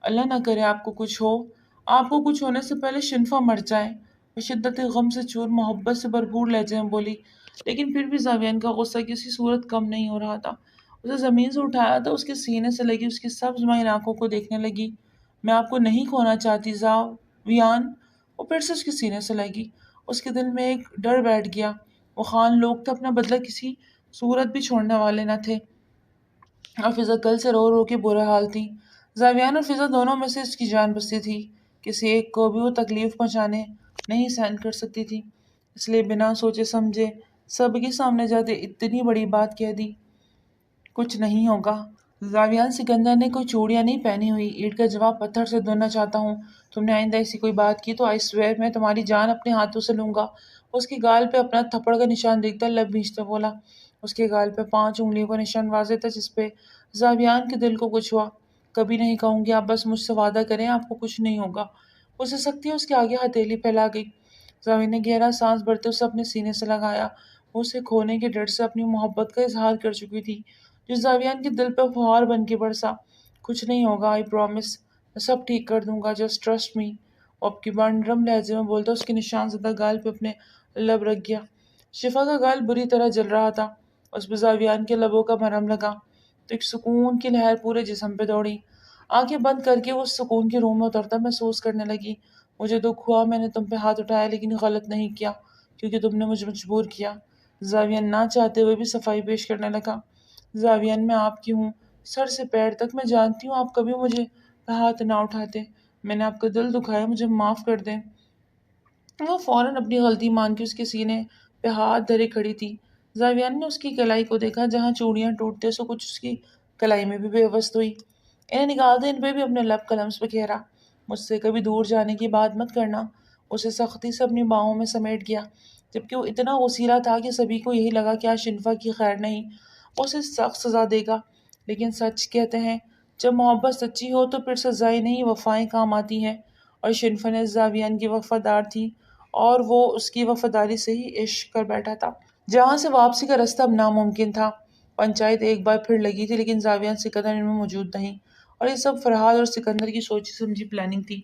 A: اللہ نہ کرے آپ کو کچھ ہو، آپ کو کچھ ہونے سے پہلے شنفا مر جائے۔ وہ شدت غم سے چور محبت سے بھرپور لہجے میں بولی، لیکن پھر بھی زاویان کا غصہ کسی صورت کم نہیں ہو رہا تھا۔ اسے زمین سے اٹھایا تو اس کے سینے سے لگی اس کی سبز مائل آنکھوں کو دیکھنے لگی۔ میں آپ کو نہیں کھونا چاہتی زاویان۔ وہ پھر سے اس کے سینے سے لگی۔ اس کے دل میں ایک ڈر بیٹھ گیا۔ وہ خان لوگ تھے، اپنا بدلہ کسی صورت بھی چھوڑنے والے نہ تھے، اور فضا کل سے رو رو کے برا حال تھی۔ زاویان اور فضا دونوں میں سے اس کی جان بستی تھی، کسی ایک کو بھی وہ تکلیف پہنچانے نہیں سہن کر سکتی تھی، اس لیے بنا سوچے سمجھے سب کے سامنے جاتے اتنی بڑی بات کہہ دی۔ کچھ نہیں ہوگا۔ زاویان سکندر نے کوئی چوڑیاں نہیں پہنی ہوئی، اینٹ کا جواب پتھر سے دھلنا چاہتا ہوں۔ تم نے آئندہ ایسی کوئی بات کی تو آئی سویئر میں تمہاری جان اپنے ہاتھوں سے لوں گا۔ اس کے گال پہ اپنا تھپڑ کا نشان دیکھتا لب بھینچتا بولا۔ اس کے گال پہ 5 انگلیوں کا نشان واضح تھا، جس پہ زاویان کے دل کو کچھ ہوا۔ کبھی نہیں کہوں گی، آپ بس مجھ سے وعدہ کریں آپ کو کچھ نہیں ہوگا۔ اسے سکتی اس کے آگے ہتھیلی پھیلا گئی۔ زاویان نے گہرا سانس بھرتے اسے اپنے سینے سے لگایا۔ وہ اسے کھونے کے ڈر سے اپنی محبت کا اظہار کر چکی تھی، جو زاویان کے دل پہ فوہار بن کے برسا۔ کچھ نہیں ہوگا، آئی پرومس، میں سب ٹھیک کر دوں گا، جسٹ ٹرسٹ می۔ وہ اب کی بار نرم لہجے میں بولتا اس کے نشان زدہ گال پہ اپنے لب رکھ گیا۔ شفا کا گال بری طرح جل رہا تھا، اس پہ زاویان کے لبوں کا مرہم لگا تو ایک سکون کی لہر پورے جسم پہ دوڑی۔ آنکھیں بند کر کے وہ اس سکون کے روم میں اترتا محسوس کرنے لگی۔ مجھے دکھ ہوا، میں نے تم پہ ہاتھ اٹھایا، لیکن غلط نہیں کیا کیونکہ تم نے مجھے مجبور کیا۔ زاویان نہ چاہتے ہوئے بھی صفائی پیش کرنے لگا۔ زاویان میں آپ کی ہوں، سر سے پیر تک، میں جانتی ہوں آپ کبھی مجھے پہ ہاتھ نہ اٹھاتے، میں نے آپ کا دل دکھایا، مجھے معاف کر دیں۔ وہ فوراً اپنی غلطی مان کے اس کے سینے پہ ہاتھ دھرے کھڑی تھی۔ زاویان نے اس کی کلائی کو دیکھا، جہاں چوڑیاں ٹوٹتے سو کچھ اس کی کلائی میں بھی بے وست ہوئی۔ انہیں نکال دے، ان پہ بھی اپنے لب قلم پہ گھیرا۔ مجھ سے کبھی دور جانے کی بات مت کرنا۔ اسے سختی سے اپنی باہوں میں سمیٹ گیا، جبکہ وہ اتنا غصیلا تھا کہ سبھی کو یہی لگا کہ آج شنفا کی خیر نہیں، وہ اسے سخت سزا دے گا۔ لیکن سچ کہتے ہیں، جب محبت سچی ہو تو پھر سزائیں نہیں وفائیں کام آتی ہیں، اور شنفا نے زاویان کی وفادار تھی اور وہ اس کی وفاداری سے ہی عشق کر بیٹھا تھا، جہاں سے واپسی کا راستہ اب ناممکن تھا۔ پنچایت ایک بار پھر لگی تھی، لیکن زاویان سکندر ان میں موجود نہیں، اور یہ سب فرحاد اور سکندر کی سوچی سمجھی پلاننگ تھی۔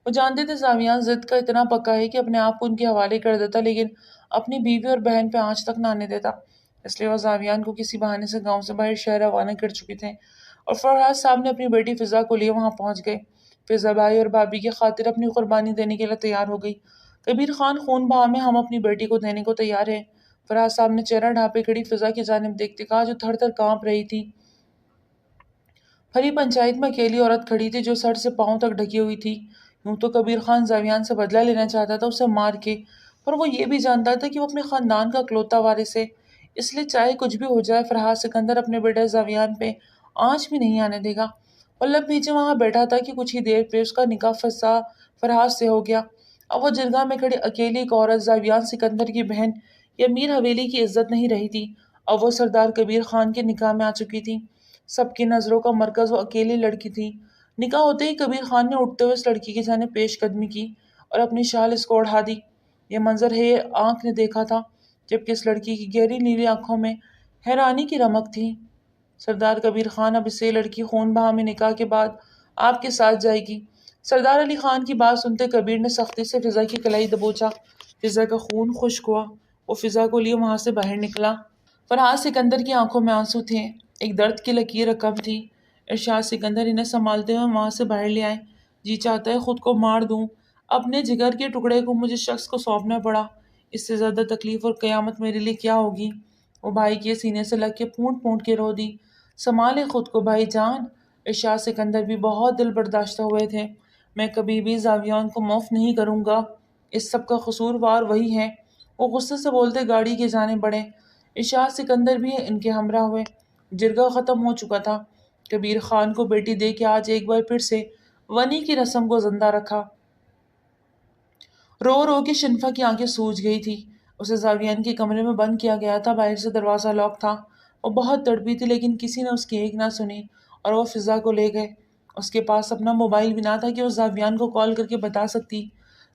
A: وہ جانتے تھے زاویان ضد کا اتنا پکا ہے کہ اپنے آپ کو ان کے حوالے کر دیتا، لیکن اپنی بیوی اور بہن پہ آنچ تک نہ آنے دیتا، اس لیے وہ زاویان کو کسی بہانے سے گاؤں سے باہر شہر روانہ کر چکے تھے، اور فرحاد صاحب نے اپنی بیٹی فضا کو لیے وہاں پہنچ گئے۔ فضا بھائی اور بھابھی کی خاطر اپنی قربانی دینے کے لیے تیار ہو گئی۔ کبیر خان خون بہا میں ہم اپنی بیٹی کو دینے کو تیار ہیں، فرحاد صاحب نے چہرہ ڈھانپے کھڑی فضا کی جانب دیکھتے کہا، جو تھر تھر کانپ رہی تھی۔ بھری پنچایت میں اکیلی عورت کھڑی تھی جو سر سے پاؤں تک ڈھکی ہوئی تھی۔ یوں تو کبیر خان زاویان سے بدلہ لینا چاہتا تھا اسے مار کے، پر وہ یہ بھی جانتا تھا کہ وہ اپنے خاندان کا اکلوتا وارث ہے، اس لیے چاہے کچھ بھی ہو جائے فرحاد سکندر اپنے بیٹے زاویان پہ آنچ بھی نہیں آنے دے گا۔ وہ لب پیچھے وہاں بیٹھا تھا کہ کچھ ہی دیر پہ اس کا نکاح فضا فرحاد سے ہو گیا۔ اب وہ جرگہ میں کھڑی اکیلی ایک عورت زاویان سکندر کی بہن یا میر حویلی کی عزت نہیں رہی تھی، اب وہ سردار کبیر خان کے نکاح میں آ چکی تھی۔ سب کی نظروں کا مرکز وہ اکیلی لڑکی تھی۔ نکاح ہوتے ہی کبیر خان نے اٹھتے ہوئے اس لڑکی کی جانب پیش قدمی کی اور اپنی شال اس کو اڑھا دی۔ یہ منظر ہے آنکھ نے دیکھا تھا، جبکہ اس لڑکی کی گہری نیلی آنکھوں میں حیرانی کی رمق تھی۔ سردار کبیر خان، اب اسے لڑکی خون بہا میں نکاح کے بعد آپ کے ساتھ جائے گی۔ سردار علی خان کی بات سنتے کبیر نے سختی سے فضا کی کلائی دبوچا۔ فضا کا خون خشک ہوا، وہ فضا کو لیے وہاں سے باہر نکلا۔ فرحاد سکندر کی آنکھوں میں آنسو تھے، ایک درد کی لکیر کم تھی۔ ارشاد سکندر انہیں سنبھالتے ہوئے وہاں سے باہر لے آئے۔ جی چاہتا ہے خود کو مار دوں، اپنے جگر کے ٹکڑے کو مجھے شخص کو سونپنا پڑا، اس سے زیادہ تکلیف اور قیامت میرے لیے کیا ہوگی۔ وہ بھائی کے سینے سے لگ کے پھونٹ پھونٹ کے رو دی۔ سنبھالے خود کو بھائی جان، ارشاد سکندر بھی بہت دل برداشتہ ہوئے تھے۔ میں کبھی بھی زاویان کو معاف نہیں کروں گا، اس سب کا قصوروار وہی ہے۔ وہ غصے سے بولتے گاڑی کی جانب بڑھے۔ ارشاد سکندر بھی ان کے ہمراہ ہوئے۔ جرگہ ختم ہو چکا تھا۔ کبیر خان کو بیٹی دے کے آج ایک بار پھر سے ونی کی رسم کو زندہ رکھا۔ رو رو کے شنفا کی آنکھیں سوج گئی تھی۔ اسے زاویان کے کمرے میں بند کیا گیا تھا، باہر سے دروازہ لاک تھا۔ وہ بہت تڑپی تھی لیکن کسی نے اس کی ایک نہ سنی اور وہ فضا کو لے گئے۔ اس کے پاس اپنا موبائل بھی نہ تھا کہ وہ زاویان کو کال کر کے بتا سکتی۔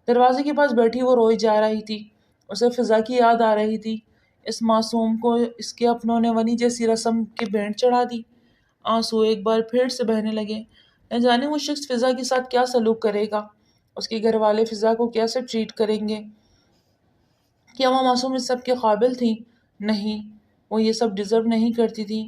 A: دروازے کے پاس بیٹھی وہ روئی جا رہی تھی۔ اسے فضا کی یاد آ رہی تھی۔ اس معصوم کو اس کے اپنوں نے ونی جیسی رسم کی بھینٹ چڑھا دی۔ آنسو ایک بار پھر سے بہنے لگے۔ نہ جانے وہ شخص فضا کے ساتھ کیا سلوک کرے گا، اس کے گھر والے فضا کو کیسے ٹریٹ کریں گے۔ کیا وہ معصوم اس سب کے قابل تھی؟ نہیں، وہ یہ سب ڈیزرو نہیں کرتی تھی۔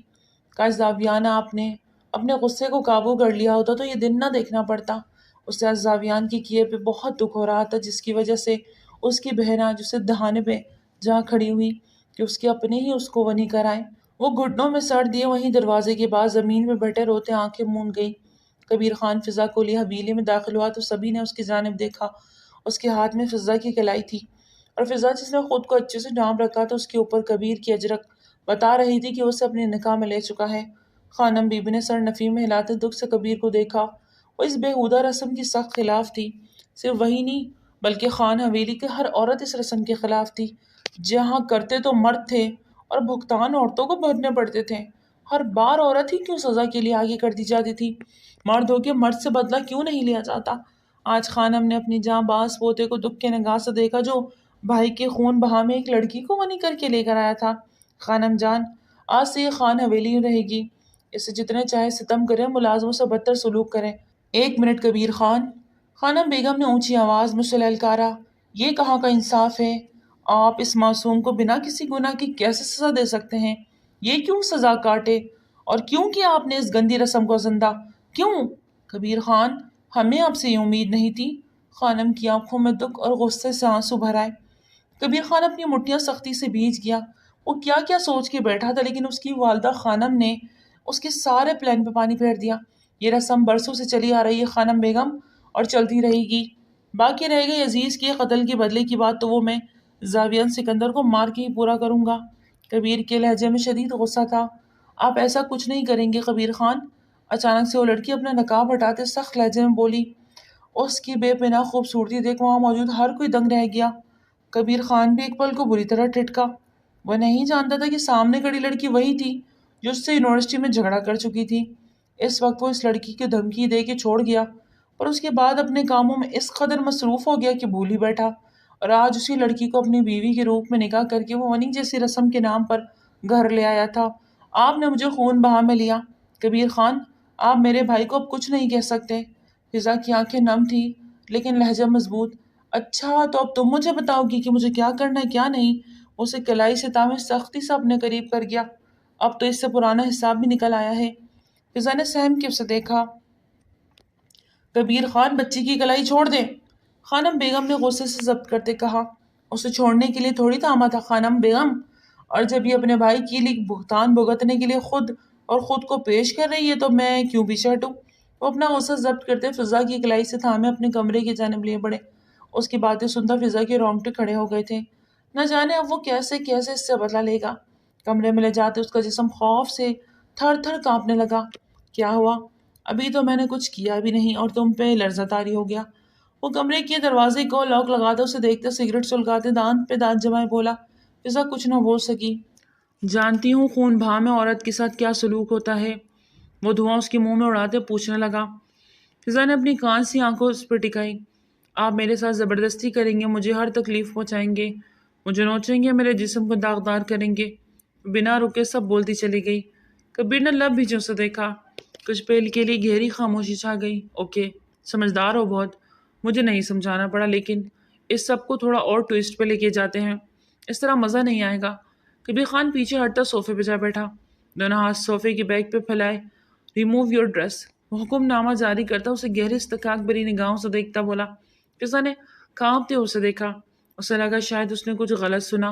A: کاش زاویان آپ نے اپنے غصے کو قابو کر لیا ہوتا تو یہ دن نہ دیکھنا پڑتا۔ اسے آج زاویان کے کیے پہ بہت دکھ ہو رہا تھا، جس کی وجہ سے اس کی بہن آج اسے دہانے پہ جہاں کھڑی ہوئی کہ اس کے اپنے ہی اس کو ونی کرائیں۔ وہ گھٹنوں میں سر دیے وہیں دروازے کے بعد زمین میں بیٹھے روتے آنکھیں موند گئی۔ کبیر خان فضا کو لیے حویلی میں داخل ہوا تو سبھی نے اس کی جانب دیکھا۔ اس کے ہاتھ میں فضا کی کلائی تھی اور فضا جس نے خود کو اچھے سے ڈھانپ رکھا تھا، اس کے اوپر کبیر کی اجرک بتا رہی تھی کہ اسے اپنے نکاح میں لے چکا ہے۔ خانم بی بی نے سر نفی میں ہلاتے دکھ سے کبیر کو دیکھا۔ وہ اس بےہودہ رسم کی سخت خلاف تھی۔ صرف وہی نہیں بلکہ خان حویلی کی ہر عورت اس رسم کے خلاف تھی۔ جہاں کرتے تو مرد تھے اور بھگتان عورتوں کو بھرنے پڑتے تھے۔ ہر بار عورت ہی کیوں سزا کے لیے آگے کر دی جاتی تھی؟ مرد ہو کے مرد سے بدلہ کیوں نہیں لیا جاتا؟ آج خانم نے اپنی جاں باز پوتے کو دکھ کے نگاہ سے دیکھا جو بھائی کے خون بہا میں ایک لڑکی کو ونی کر کے لے کر آیا تھا۔ خانم جان، آج سے یہ خان حویلی رہے گی۔ اسے جتنے چاہے ستم کریں، ملازموں سے بدتر سلوک کریں۔ ایک منٹ کبیر خان، خانم بیگم نے اونچی آواز میں سے للکارا، یہ کہاں کا انصاف ہے؟ آپ اس معصوم کو بنا کسی گناہ کی کیسے سزا دے سکتے ہیں؟ یہ کیوں سزا کاٹے؟ اور کیوں کیا آپ نے اس گندی رسم کو زندہ؟ کیوں؟ کبیر خان، ہمیں آپ سے یہ امید نہیں تھی۔ خانم کی آنکھوں میں دکھ اور غصے سے آنسو بھر آئے۔ کبیر خان اپنی مٹھیاں سختی سے بھیج گیا۔ وہ کیا کیا سوچ کے بیٹھا تھا، لیکن اس کی والدہ خانم نے اس کے سارے پلان پہ پانی پھیر دیا۔ یہ رسم برسوں سے چلی آ رہی ہے خانم بیگم، اور چلتی رہے گی۔ باقی رہ گئی عزیز کے قتل کے بدلے کی بات، تو وہ میں زاویان سکندر کو مار کے ہی پورا کروں گا۔ کبیر کے لہجے میں شدید غصہ تھا۔ آپ ایسا کچھ نہیں کریں گے کبیر خان۔ اچانک سے وہ لڑکی اپنا نقاب ہٹاتے سخت لہجے میں بولی۔ اس کی بے پناہ خوبصورتی دیکھ وہاں موجود ہر کوئی دنگ رہ گیا۔ کبیر خان بھی ایک پل کو بری طرح ٹھٹکا۔ وہ نہیں جانتا تھا کہ سامنے کھڑی لڑکی وہی تھی جو اس سے یونیورسٹی میں جھگڑا کر چکی تھی۔ اس وقت وہ اس لڑکی کو دھمکی دے کے چھوڑ گیا، اور اس کے بعد اپنے کاموں میں اس قدر مصروف ہو گیا کہ بھول ہی بیٹھا۔ اور آج اسی لڑکی کو اپنی بیوی کے روپ میں نکاح کر کے وہ ونی جیسی رسم کے نام پر گھر لے آیا تھا۔ آپ نے مجھے خون بہا میں لیا۔ کبیر خان، آپ میرے بھائی کو اب کچھ نہیں کہہ سکتے۔ فضا کی آنکھیں نم تھی لیکن لہجہ مضبوط۔ اچھا تو اب تم مجھے بتاؤ گی کہ مجھے کیا کرنا ہے کیا نہیں؟ اسے کلائی سے تامے سختی سے اپنے قریب کر گیا۔ اب تو اس سے پرانا حساب بھی نکل آیا ہے۔ فضا نے سہم کے اسے دیکھا۔ کبیر خان، بچی کی کلائی چھوڑ دیں۔ خانم بیگم نے غصے سے ضبط کرتے کہا۔ اسے چھوڑنے کے لیے تھوڑی تھاما تھا خانم بیگم، اور جب یہ اپنے بھائی کے لیے بہتان بھگتنے کے لیے خود کو پیش کر رہی ہے تو میں کیوں پیچھے ہٹوں؟ وہ اپنا غصہ ضبط کرتے فضا کی کلائی سے تھامے اپنے کمرے کی جانب لیے بڑھے۔ اس کی باتیں سنتا فضا کے رونگٹے کھڑے ہو گئے تھے۔ نہ جانے اب وہ کیسے کیسے اس سے بدلہ لے گا۔ کمرے میں لے جاتے اس کا جسم خوف سے تھر تھر کانپنے لگا۔ کیا ہوا؟ ابھی تو میں نے کچھ کیا بھی نہیں اور تم پہ لرزہ طاری ہو گیا۔ وہ کمرے کے دروازے کو لاک لگاتا اسے دیکھتے سگریٹ سلگاتے دانت پہ دانت جمائے بولا۔ فضا کچھ نہ بول سکی۔ جانتی ہوں خون بہا میں عورت کے ساتھ کیا سلوک ہوتا ہے۔ وہ دھواں اس کے منہ میں اڑاتے پوچھنے لگا۔ فضا نے اپنی کان سی آنکھوں اس پہ ٹکائی۔ آپ میرے ساتھ زبردستی کریں گے، مجھے ہر تکلیف پہنچائیں گے، مجھے نوچیں گے، میرے جسم کو داغدار کریں گے۔ بنا رکے سب بولتی چلی گئی۔ کبیر نے لب بھیجوں سے دیکھا۔ کچھ پل کے لیے گہری خاموشی چھا گئی۔ اوکے، سمجھدار ہو بہت، مجھے نہیں سمجھانا پڑا، لیکن اس سب کو تھوڑا اور ٹویسٹ پہ لے کے جاتے ہیں، اس طرح مزہ نہیں آئے گا۔ کبیر خان پیچھے ہٹتا صوفے پہ جا بیٹھا، دونوں ہاتھ صوفے کی بیک پہ پھیلائے۔ Remove your dress. وہ حکم نامہ جاری کرتا اسے گہرے استحقاق بری نگاہوں سے دیکھتا بولا۔ فضا نے کانپتے اسے دیکھا۔ اسے لگا شاید اس نے کچھ غلط سنا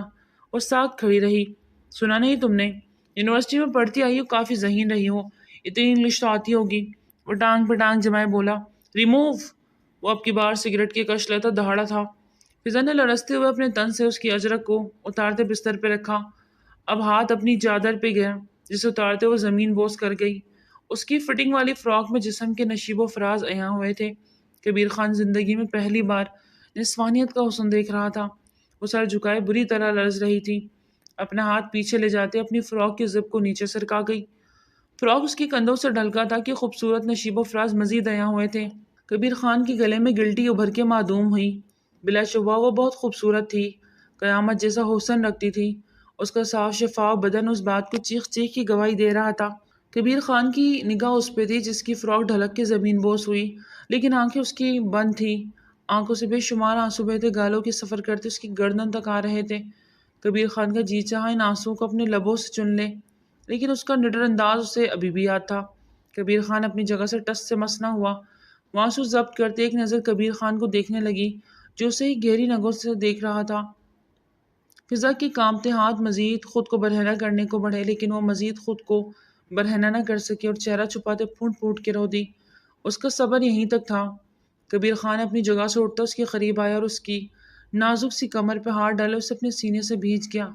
A: اور ساکت کھڑی رہی۔ سنا نہیں تم نے؟ یونیورسٹی میں پڑھتی آئی ہو، کافی ذہین رہی ہو، اتنی انگلش تو آتی ہوگی۔ وہ ٹانگ پہ ٹانگ جمائے بولا، ریموو۔ وہ اب کی بار سگریٹ کی کش لیتا دہاڑا تھا۔ فضا نے لرزتے ہوئے اپنے تن سے اس کی اجرک کو اتارتے بستر پہ رکھا۔ اب ہاتھ اپنی چادر پہ گیا جسے اتارتے وہ زمین بوس کر گئی۔ اس کی فٹنگ والی فراک میں جسم کے نشیب و فراز عیاں ہوئے تھے۔ کبیر خان زندگی میں پہلی بار نسوانیت کا حسن دیکھ رہا تھا۔ وہ سر جھکائے بری طرح لرز رہی تھی۔ اپنا ہاتھ پیچھے لے جاتے اپنی فراک کی زپ کو نیچے سرکا گئی۔ فراک اس کی کندھوں سے ڈھلکا تھا کہ خوبصورت نشیب و فراز مزید عیاں ہوئے تھے۔ کبیر خان کے گلے میں گلٹی ابھر کے معدوم ہوئی۔ بلا شبہ وہ بہت خوبصورت تھی، قیامت جیسا حسن رکھتی تھی۔ اس کا صاف شفاف بدن اس بات کو چیخ چیخ کی گواہی دے رہا تھا۔ کبیر خان کی نگاہ اس پہ تھی جس کی فراک ڈھلک کے زمین بوس ہوئی، لیکن آنکھیں اس کی بند تھی۔ آنکھوں سے بے شمار آنسو بہتے گالوں کی سفر کرتے اس کی گردن تک آ رہے تھے۔ کبیر خان کا جی چاہا ان آنسوؤں کو اپنے لبوں سے چن لے، لیکن اس کا نڈر انداز اسے ابھی بھی یاد تھا۔ کبیر خان اپنی جگہ سے ٹس سے مس نہ ہوا۔ وہ آنسو ضبط کرتے ایک نظر کبیر خان کو دیکھنے لگی جو اسے ہی گہری نگوں سے دیکھ رہا تھا۔ فضا کے کانپتے ہاتھ مزید خود کو برہنہ کرنے کو بڑھے، لیکن وہ مزید خود کو برہنہ نہ کر سکی اور چہرہ چھپاتے پھوٹ پھوٹ کے رو دی۔ اس کا صبر یہیں تک تھا۔ کبیر خان اپنی جگہ سے اٹھتا اس کے قریب آیا اور اس کی نازک سی کمر پہ ہاتھ ڈالے اسے اپنے سینے سے بھینچ گیا۔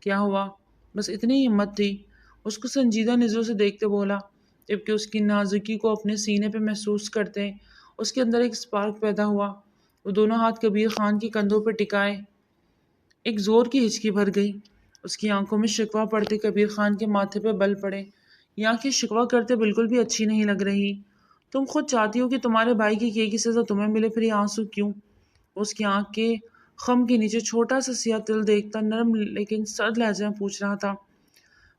A: کیا ہوا؟ بس اتنی ہمت تھی۔ اس کو سنجیدہ نظروں سے دیکھتے بولا، جبکہ اس کی نازکی کو اپنے سینے پہ محسوس کرتے اس کے اندر ایک اسپارک پیدا ہوا۔ وہ دونوں ہاتھ کبیر خان کی کندھوں پہ ٹکائے۔ ایک زور کی ہچکی بھر گئی۔ اس کی آنکھوں میں شکوہ پڑتے کبیر خان کے ماتھے پہ بل پڑے۔ یہ آنکھیں شکوہ کرتے بالکل بھی اچھی نہیں لگ رہی۔ تم خود چاہتی ہو کہ تمہارے بھائی کی کیے کی سزا تمہیں ملے، پھر یہ آنسو کیوں؟ اس کی آنکھ کے خم کے نیچے چھوٹا سا سیاہ تل دیکھتا نرم لیکن سرد لہجے میں پوچھ رہا تھا۔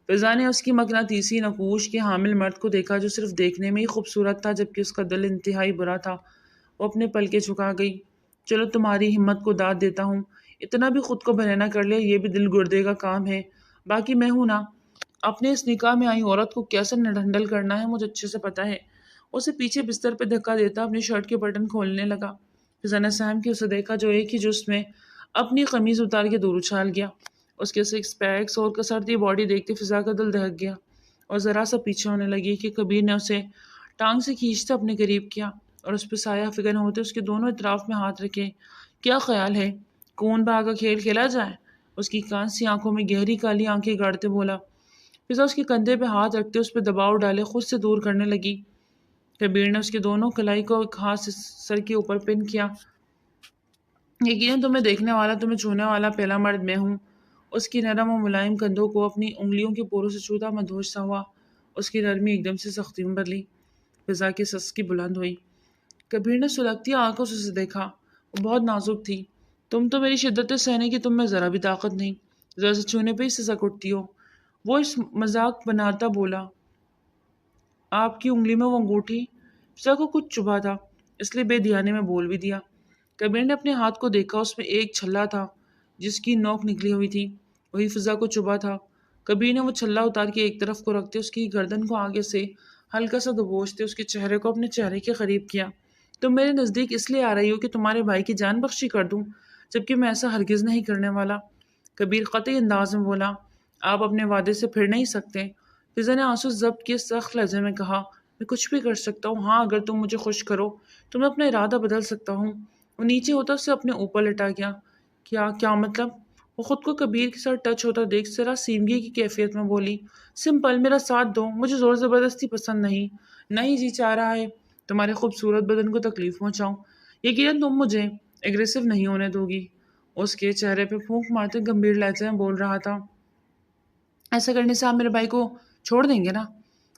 A: فضا نے اس کی مقناطیسی نقوش کے حامل مرد کو دیکھا جو صرف دیکھنے میں ہی خوبصورت تھا جبکہ اس کا دل انتہائی برا تھا۔ وہ اپنے پلکیں جھکا گئی۔ چلو تمہاری ہمت کو داد دیتا ہوں، اتنا بھی خود کو برہنہ کر لیا یہ بھی دل گردے کا کام ہے، باقی میں ہوں نا، اپنے اس نکاح میں آئی عورت کو کیسے ہینڈل کرنا ہے مجھے اچھے سے پتا ہے۔ اسے پیچھے بستر پہ دھکا دیتا اپنی شرٹ کے بٹن کھولنے لگا۔ فضا نے سہم کے اسے دیکھا جو ایک ہی جس میں اپنی قمیض اتار کے دور اچھال گیا۔ اس کے سکس پیکس اور کسرتی باڈی دیکھتے فضا کا دل دہک گیا اور ذرا سا پیچھے ہونے لگی کہ کبیر نے اسے ٹانگ سے کھینچتے اپنے قریب کیا اور اس پہ سایہ فگن ہوتے اس کے دونوں اطراف میں ہاتھ رکھے۔ کیا خیال ہے کون بھاگ کا کھیل کھیلا جائے؟ اس کی کانسی آنکھوں میں گہری کالی آنکھیں گاڑتے بولا۔ فضا اس کے کندھے پہ ہاتھ رکھتے اس پہ دباؤ ڈالے خود سے دور کرنے لگی۔ کبیر نے اس کے دونوں کلائی کو ایک ہاتھ سے سر کے اوپر پن کیا۔ یقیناً تمہیں دیکھنے والا، تمہیں چھونے والا پہلا مرد میں ہوں۔ اس کی نرم و ملائم کندھوں کو اپنی انگلیوں کے پوروں سے چھوتا مدہوش سا ہوا۔ اس کی نرمی ایک دم سے سختی میں بدلی۔ فضا کی سسکی بلند ہوئی۔ کبیر نے سلگتی آنکھوں سے اسے دیکھا۔ وہ بہت نازک تھی۔ تم تو میری شدت سہنے کی تم میں ذرا بھی طاقت نہیں، ذرا سے چھونے پہ ہی سسک اٹھتی ہو۔ وہ اس مذاق بناتا بولا، آپ کی انگلی میں وہ انگوٹھی؟ فضا کو کچھ چبھا تھا، اس لیے بے دھیانے میں بول بھی دیا۔ کبیر نے اپنے ہاتھ کو دیکھا، اس میں ایک چھلا تھا جس کی نوک نکلی ہوئی تھی، وہی فضا کو چبھا تھا۔ کبیر نے وہ چھلا اتار کے ایک طرف کو رکھتے اس کی گردن کو آگے سے ہلکا سا دبوچتے اس کے چہرے کو اپنے چہرے کے قریب کیا۔ تم میرے نزدیک اس لیے آ رہی ہو کہ تمہارے بھائی کی جان بخشی کر دوں، جبکہ میں ایسا ہرگز نہیں کرنے والا۔ کبیر قطعی انداز میں بولا، آپ اپنے وعدے سے پھر نہیں سکتے۔ فضا نے آنسو ضبط کیے سخت لہجے میں کہا، میں کچھ بھی کر سکتا ہوں، ہاں اگر تم مجھے خوش کرو تو میں اپنا ارادہ بدل سکتا ہوں۔ وہ نیچے ہوتا اسے اپنے اوپر لٹا گیا۔ کیا مطلب؟ وہ خود کو کبیر کے ساتھ ٹچ ہوتا دیکھ ذرا سیمگی کی کیفیت میں بولی، سمپل، میرا ساتھ دو، مجھے زور زبردستی پسند نہیں۔ نہیں جی چاہ رہا ہے تمہارے خوبصورت بدن کو تکلیف پہنچاؤں، یقیناً تم مجھے ایگریسو نہیں ہونے دو گی۔ اس کے چہرے پہ پھونک مارتے گمبھیر لہجے میں بول رہا تھا، ایسا کرنے سے آپ میرے بھائی کو چھوڑ دیں گے نا؟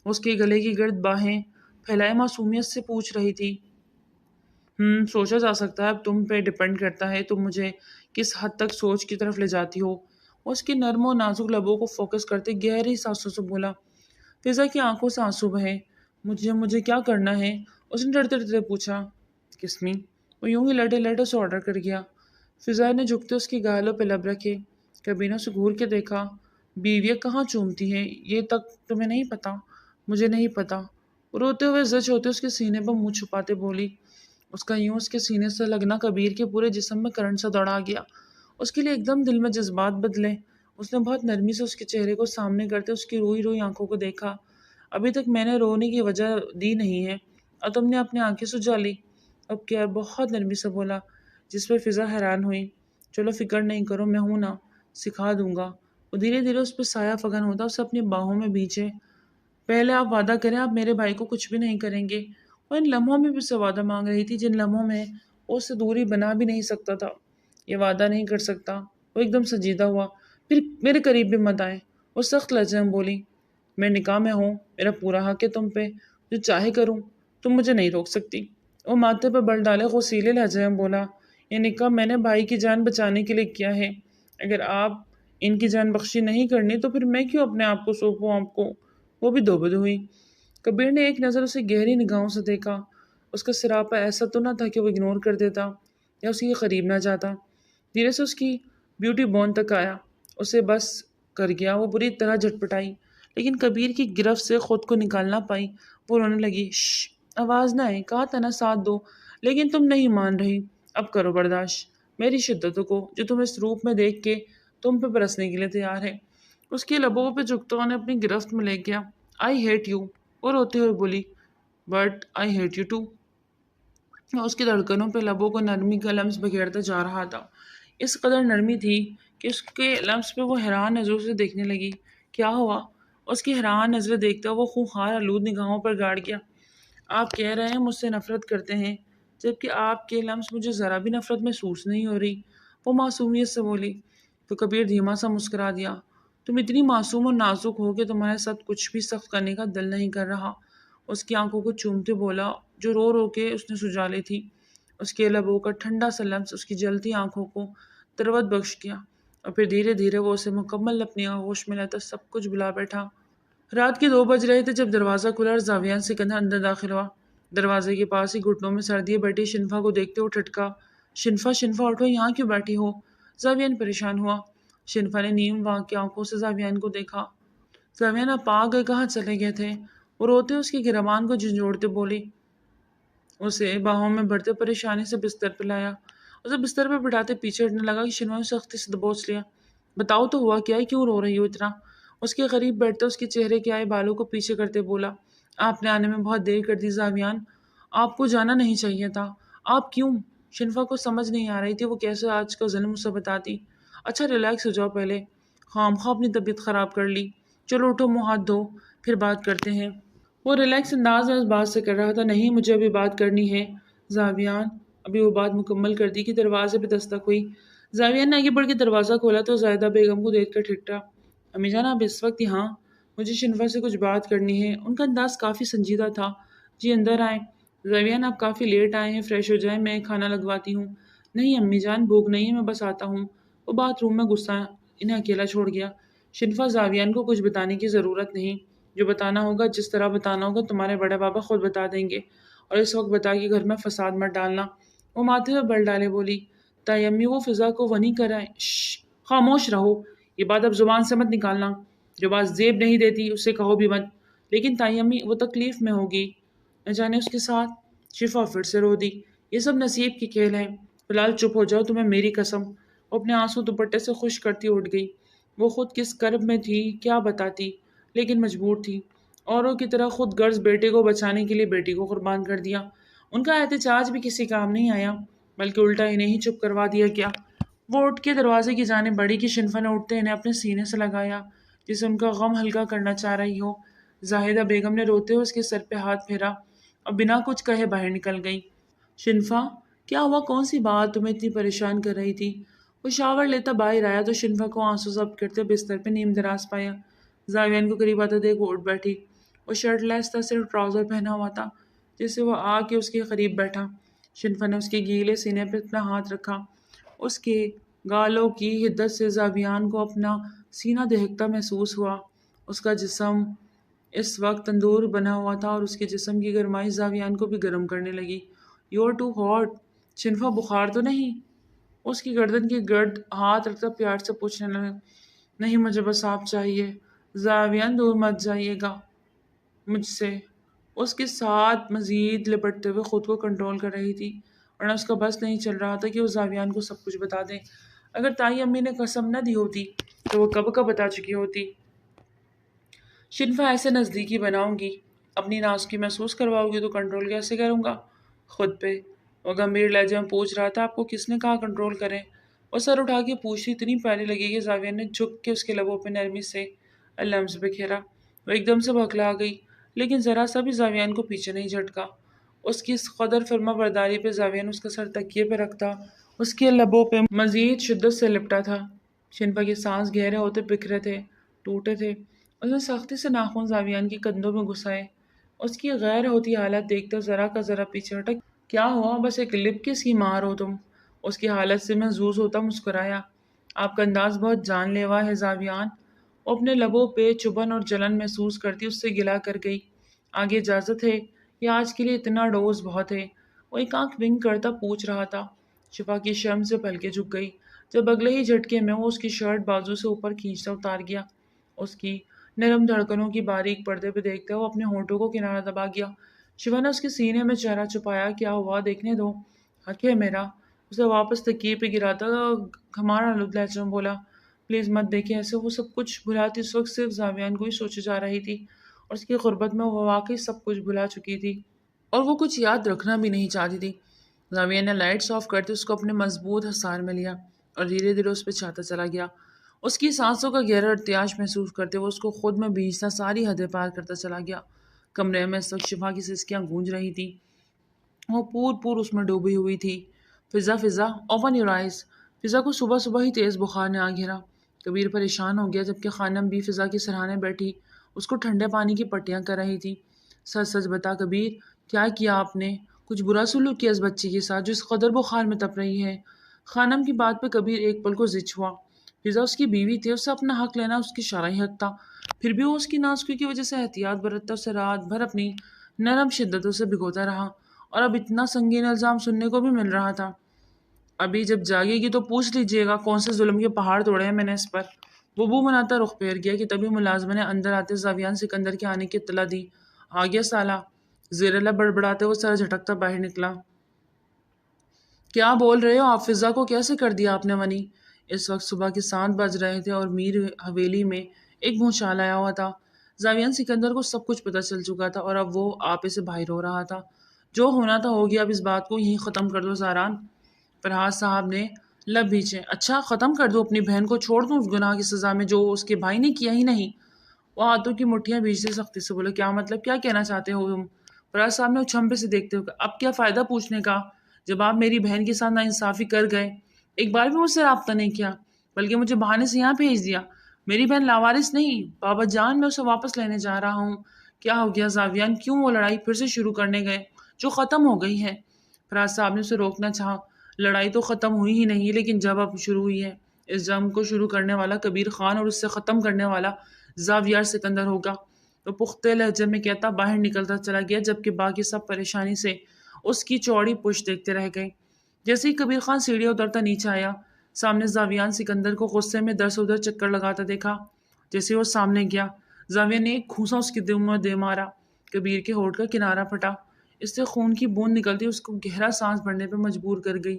A: اس کے گلے کی گرد باہیں پھیلائے معصومیت سے پوچھ رہی تھی۔ سوچا جا سکتا ہے، اب تم پہ ڈپینڈ کرتا ہے تم مجھے کس حد تک سوچ کی طرف لے جاتی ہو۔ اس کے نرم و نازک لبوں کو فوکس کرتے گہری سانسوں سے بولا۔ فضا کی آنکھوں سے آنسو بہے۔ مجھے کیا کرنا ہے؟ اس نے ڈرتے ڈرتے پوچھا۔ کسمی؟ وہ یوں ہی لٹے لٹے اسے آرڈر کر گیا۔ فضا نے جھکتے اس کی گالوں پہ لب رکھے۔ کبیر نے اسے گھور کے دیکھا۔ بیویاں کہاں چومتی ہیں یہ تک تمہیں نہیں پتا؟ مجھے نہیں پتا۔ روتے ہوئے زچ ہوتے اس کے سینے پر منہ چھپاتے بولی۔ اس کا یوں اس کے سینے سے لگنا کبیر کے پورے جسم میں کرنٹ سا دوڑا گیا۔ اس کے لیے ایک دم دل میں جذبات بدلے۔ اس نے بہت نرمی سے اس کے چہرے کو سامنے کرتے اس کی روئی روئی آنکھوں کو دیکھا۔ ابھی تک میں نے رونے کی وجہ دی نہیں ہے اور تم نے اپنی آنکھیں سجا لی۔ اب کیا بہت نرمی سے بولا، جس پہ فضا حیران ہوئی۔ چلو فکر نہیں کرو، میں ہوں نا، سکھا دوں گا۔ وہ دھیرے دھیرے اس پہ سایہ فگن ہوتا اسے اپنی باہوں میں بھیجے۔ پہلے آپ وعدہ کریں آپ میرے بھائی کو کچھ بھی نہیں کریں گے۔ وہ ان لمحوں میں بھی اسے وعدہ مانگ رہی تھی جن لمحوں میں وہ اس سے دوری بنا بھی نہیں سکتا تھا۔ یہ وعدہ نہیں کر سکتا۔ وہ ایک دم سنجیدہ ہوا۔ پھر میرے قریب بھی مت آئے، وہ سخت لہجے میں بولی۔ میں نکاح میں ہوں، میرا پورا حق ہے تم پہ، جو چاہے کروں، تم مجھے نہیں روک سکتی۔ وہ ماتھے پہ بل ڈالے غصیلے لہجے میں بولا، یہ نکاح میں نے بھائی کی جان بچانے کے لیے کیا ہے۔ اگر آپ ان کی جان بخشی نہیں کرنی تو پھر میں کیوں اپنے آپ کو سونپوں آپ کو؟ وہ بھی دوبد ہوئی۔ کبیر نے ایک نظر اسے گہری نگاہوں سے دیکھا۔ اس کا سراپا ایسا تو نہ تھا کہ وہ اگنور کر دیتا یا اسی کے قریب نہ جاتا۔ دھیرے سے اس کی بیوٹی بون تک آیا، اسے بس کر گیا۔ وہ بری طرح جھٹپٹائی، لیکن کبیر کی گرفت سے خود کو نکال نہ پائی۔ وہ رونے لگی۔ شش، آواز نہ آئے، کہا تھا نا ساتھ دو، لیکن تم نہیں مان رہی۔ اب کرو برداشت میری شدتوں کو، جو تم اس روپ میں دیکھ کے تم پہ برسنے کے لیے تیار ہے۔ اس کے لبوں پہ جھکتا انہیں اپنی گرفت میں لے گیا۔ آئی ہیٹ یو، وہ روتے ہوئے بولی، but I hate you too. اس کی دھڑکنوں پہ لبوں کو نرمی کا لمس بکھیرتا جا رہا تھا۔ اس قدر نرمی تھی کہ اس کے لمس پہ وہ حیران نظروں سے دیکھنے لگی۔ کیا ہوا؟ اس کی حیران نظریں دیکھتا وہ خونخوار آلود نگاہوں پر گاڑ گیا۔ آپ کہہ رہے ہیں مجھ سے نفرت کرتے ہیں، جبکہ آپ کے لمس مجھے ذرا بھی نفرت محسوس نہیں ہو رہی، وہ معصومیت سے بولی۔ تو کبیر دھیما سا مسکرا دیا۔ تم اتنی معصوم اور نازک ہو کہ تمہارے ساتھ کچھ بھی سخت کرنے کا دل نہیں کر رہا۔ اس کی آنکھوں کو چومتے بولا، جو رو رو کے اس نے سجا لی تھی۔ اس کے لبوں کا ٹھنڈا سا لمس اس کی جلتی آنکھوں کو تروت بخش گیا، اور پھر دھیرے دھیرے وہ اسے مکمل اپنی آغوش میں لیتا سب کچھ بلا بیٹھا۔ رات کے 2 بج رہے تھے جب دروازہ کھلا اور زاویان سکندر اندر داخل ہوا۔ دروازے کے پاس ہی گھٹنوں میں سر دیے بیٹھی شنفا کو دیکھتے وہ ٹھٹکا۔ شنفا، شنفا اٹھو، یہاں کیوں بیٹھی ہو؟ زاویان پریشان ہوا۔ شنفا نے نیم واق کی آنکھوں سے زاویان کو دیکھا۔ زاویان، آپ آ گئے، کہاں چلے گئے تھے؟ وہ روتے اس کے گریبان کو جھنجھوڑتے بولی۔ اسے باہوں میں بڑھتے پریشانی سے بستر پہ لایا، اسے بستر پہ بٹھاتے پیچھے ہٹنے لگا کہ شنفا نے سختی سے دبوچ لیا۔ بتاؤ تو ہوا کیا ہے، کیوں رو رہی ہو اتنا؟ اس کے قریب بیٹھتے اس کے چہرے کے آئے بالوں کو پیچھے کرتے بولا، آپ نے آنے میں بہت دیر کر دی زاویان، آپ کو جانا نہیں چاہیے تھا۔ آپ کیوں؟ شنفا کو سمجھ نہیں آ رہی تھی وہ کیسے آج کا ظلم اسے بتاتی۔ اچھا ریلیکس ہو جاؤ پہلے، خواہ اپنی طبیعت خراب کر لی۔ چلو اٹھو، منہ ہاتھ دھو، پھر بات کرتے ہیں۔ وہ ریلیکس انداز میں اس بات سے کر رہا تھا۔ نہیں، مجھے ابھی بات کرنی ہے زاویان۔ ابھی وہ بات مکمل کر دی کہ دروازے پہ دستک ہوئی۔ زاویان نے آگے بڑھ کے دروازہ کھولا تو زاہدہ بیگم کو دیکھ کر ٹھٹکا۔ امی جان، آپ اس وقت یہاں؟ مجھے شنفا سے کچھ بات کرنی ہے۔ ان کا انداز کافی سنجیدہ تھا۔ جی اندر آئیں۔ زاویان، آپ کافی لیٹ آئے ہیں، فریش ہو جائیں، میں کھانا لگواتی ہوں۔ نہیں امی جان، بھوک نہیں ہے، میں بس آتا ہوں۔ وہ باتھ روم میں غصہ انہیں اکیلا چھوڑ گیا۔ شنفا، زاویان کو کچھ بتانے کی ضرورت نہیں، جو بتانا ہوگا، جس طرح بتانا ہوگا، تمہارے بڑے بابا خود بتا دیں گے، اور اس وقت بتا کے گھر میں فساد مت ڈالنا۔ وہ ماتھے پہ بل ڈالے بولی، تائی امی، وہ فضا کو ونی کرائیں۔ شش، خاموش رہو، یہ بات اب زبان سے مت نکالنا۔ جو بات زیب نہیں دیتی اسے کہو بھی مت۔ لیکن تائی امی، وہ تکلیف میں ہوگی، نہ جانے اس کے ساتھ۔ شفا پھر سے رو دی۔ یہ سب نصیب کی کھیل ہے، فی الحال چپ ہو جاؤ، تمہیں میری قسم۔ وہ اپنے آنسو دوپٹے سے خشک کرتی اٹھ گئی۔ وہ خود کس کرب میں تھی کیا بتاتی، لیکن مجبور تھی۔ اوروں کی طرح خود غرض بیٹے کو بچانے کے لیے بیٹی کو قربان کر دیا۔ ان کا احتجاج بھی کسی کام نہیں آیا، بلکہ الٹا انہیں ہی چپ کروا دیا گیا۔ وہ اٹھ کے دروازے کی جانب بڑھی کہ شنفا نے اٹھتے انہیں اپنے سینے سے لگایا، جسے ان کا غم ہلکا کرنا چاہ رہی ہو۔ زاہدہ بیگم نے روتے ہوئے اس کے سر پہ ہاتھ پھیرا اور بنا کچھ کہے باہر نکل گئی۔ شنفا، کیا ہوا؟ کون سی بات تمہیں اتنی پریشان کر رہی تھی؟ وہ شاور لیتا باہر آیا تو شنفا کو آنسو ضبط کرتے بستر پہ نیم دراز پایا۔ زاویان کو قریب آتے دیکھ وہ اٹھ بیٹھی۔ وہ شرٹ لیس تھا، صرف ٹراؤزر پہنا ہوا تھا، جس سے وہ آ کے اس کے قریب بیٹھا۔ شنفا نے اس کے گیلے سینے پہ اپنا ہاتھ رکھا۔ اس کے گالوں کی حدت سے زاویان کو اپنا سینہ دہکتا محسوس ہوا۔ اس کا جسم اس وقت تندور بنا ہوا تھا اور اس کے جسم کی گرمائی زاویان کو بھی گرم کرنے لگی۔ You are too hot. Shanfa, بخار تو نہیں؟ اس کی گردن کے گرد ہاتھ رکھتا پیار سے پوچھنے لگا۔ نہیں، مجھے بس آپ چاہیے۔ زاویان، دور مت جائیے گا مجھ سے۔ اس کے ساتھ مزید لپٹتے ہوئے خود کو کنٹرول کر رہی تھی، ورنہ اس کا بس نہیں چل رہا تھا کہ وہ زاویان کو سب کچھ بتا دے۔ اگر تائی امی نے قسم نہ دی ہوتی تو وہ کب کا بتا چکی ہوتی۔ شنفا ایسے نزدیکی بناؤں گی، اپنی نازکی محسوس کرواؤ گی تو کنٹرول کیسے کروں گا خود پہ؟ وہ گمبھیر لہجے میں پوچھ رہا تھا۔ آپ کو کس نے کہا کنٹرول کریں؟ وہ سر اٹھا کے پوچھی، اتنی پیاری لگی کہ زاویہ نے جھک کے اس کے لبوں پہ نرمی سے لمس بکھیرا۔ وہ ایک دم سے بھکلا گئی، لیکن ذرا سا بھی زاویان کو پیچھے نہیں جھٹکا۔ اس کی اس قدر فرما برداری پہ زاویان اس کا سر تکیے پہ رکھتا، اس کے لبوں پہ مزید شدت سے لپٹا تھا۔ شنفا کے سانس گہرے ہوتے بکھرے تھے، ٹوٹے تھے۔ اس نے سختی سے ناخن زاویان کی کندھوں میں گھسائے۔ اس کی غیر ہوتی حالت دیکھتے ذرا کا ذرا پیچھے ہٹا۔ کیا ہوا؟ بس ایک لپ کس کی مار ہو تم؟ اس کی حالت سے محظوظ ہوتا مسکرایا۔ آپ کا انداز بہت جان لیوا ہے زاویان۔ وہ اپنے لبوں پہ چبھن اور جلن محسوس کرتی اس سے گلا کر گئی۔ آگے اجازت ہے یا آج کے لیے اتنا ڈوز بہت ہے؟ وہ ایک آنکھ ونک کرتا پوچھ رہا تھا۔ شفا کی شرم سے پلکیں جھک گئی جب اگلے ہی جھٹکے میں وہ اس کی شرٹ بازو سے اوپر کھینچتا اتار گیا۔ اس کی نرم دھڑکنوں کی باریک پردے پہ دیکھتے وہ اپنے ہونٹوں کو کنارہ دبا گیا۔ شیوا نے اس کے سینے میں چہرہ چھپایا۔ کیا ہوا؟ دیکھنے دو، حق ہے میرا۔ اسے واپس تکیے پہ گراتا گھمارا لہجے میں بولا، پلیز مت دیکھیں ایسے۔ وہ سب کچھ بھلاتی اس وقت صرف زاویان کو ہی سوچے جا رہی تھی، اور اس کی غربت میں وہ واقعی سب کچھ بھلا چکی تھی اور وہ کچھ یاد رکھنا بھی نہیں چاہتی تھی۔ زاویان نے لائٹس آف کرتے اس کو اپنے مضبوط حصار میں لیا اور دھیرے دھیرے اس پہ چاہتا چلا گیا۔ اس کی سانسوں کا گہرا ارتعاش محسوس کرتے وہ اس کو خود میں بھیجتا ساری حدیں پار کرتا چلا گیا۔ کمرے میں اس وقت شفا کی سسکیاں گونج رہی تھی، وہ پور اس میں ڈوبی ہوئی تھی۔ فضا فضا اوپن یور آئیز۔ فضا کو صبح صبح ہی تیز بخار نے آ گھیرا۔ کبیر پریشان ہو گیا جبکہ خانم بھی فضا کی سراہنے بیٹھی اس کو ٹھنڈے پانی کی پٹیاں کر رہی تھی۔ سچ سچ بتا کبیر، کیا کیا آپ نے؟ کچھ برا سلوک کیا اس بچی کے ساتھ جو اس قدر بخار میں تپ رہی ہے؟ خانم کی بات پہ کبیر ایک پل کو زچ ہوا۔ فضا اس کی بیوی تھی، اس سے اپنا حق لینا اس کی شرعی حق تھا، پھر بھی وہ اس کی نازکی کی وجہ سے احتیاط برتتا اسے رات بھر اپنی نرم شدتوں سے بھگوتا رہا، اور اب اتنا سنگین الزام سننے کو بھی مل رہا تھا۔ ابھی جب جاگے گی تو پوچھ لیجیے گا کون سے ظلم کے پہاڑ توڑے ہیں میں نے اس پر۔ وہ بو مناتا رخ پھیر گیا کہ تبھی ملازمہ نے اندر آتے زاویان سکندر کے آنے کی اطلاع دی۔ آ گیا سالہ، زیر لب بڑبڑاتے وہ سر جھٹکتا باہر نکلا۔ کیا بول رہے ہو آپ؟ فضا کو کیسے کر دیا آپ نے منی؟ اس وقت صبح کے 7 بج رہے تھے اور میر حویلی میں ایک بھونچال آیا ہوا تھا۔ زاویان سکندر کو سب کچھ پتہ چل چکا تھا اور اب وہ آپے سے باہر ہو رہا تھا۔ جو ہونا تھا ہو گیا، اب اس بات کو یہیں ختم کر دو زاران۔ فرحات صاحب نے لب بھیچے۔ اچھا ختم کر دو؟ اپنی بہن کو چھوڑ دوں اس گناہ کی سزا میں جو اس کے بھائی نے کیا ہی نہیں؟ وہ ہاتھوں کی مٹھیاں بھیجتے سختی سے بولے، کیا مطلب؟ کیا کہنا چاہتے ہو تم؟ فرحات صاحب نے اچھمبے سے دیکھتے ہوئے کہا، اب کیا فائدہ پوچھنے کا جب آپ میری بہن کے ساتھ ناانصافی کر گئے؟ ایک بار بھی مجھ سے رابطہ نہیں کیا، بلکہ مجھے بہانے سے یہاں بھیج دیا۔ میری بہن لاوارث نہیں بابا جان، میں اسے واپس لینے جا رہا ہوں۔ کیا ہو گیا زاویان؟ کیوں وہ لڑائی پھر سے شروع کرنے گئے جو ختم ہو گئی ہے؟ فرحات صاحب نے اسے روکنا چاہا۔ لڑائی تو ختم ہوئی ہی نہیں، لیکن جب اب شروع ہوئی ہے۔ اس جنگ کو شروع کرنے والا کبیر خان اور اس سے ختم کرنے والا زاویار سکندر ہوگا۔ وہ پختہ لہجے میں کہتا باہر نکلتا چلا گیا جبکہ باقی سب پریشانی سے اس کی چوڑی پشت دیکھتے رہ گئے۔ جیسے ہی کبیر خان سیڑھیاں اترتا نیچے آیا، سامنے زاویان سکندر کو غصے میں در سے ادھر چکر لگاتا دیکھا۔ جیسے وہ سامنے گیا، زاویان نے ایک گھونسا اس کے دل میں دے مارا۔ کبیر کے ہونٹ کا کنارہ پھٹا، اس سے خون کی بوند نکلتی اس کو گہرا سانس بھرنے پہ مجبور کر گئی۔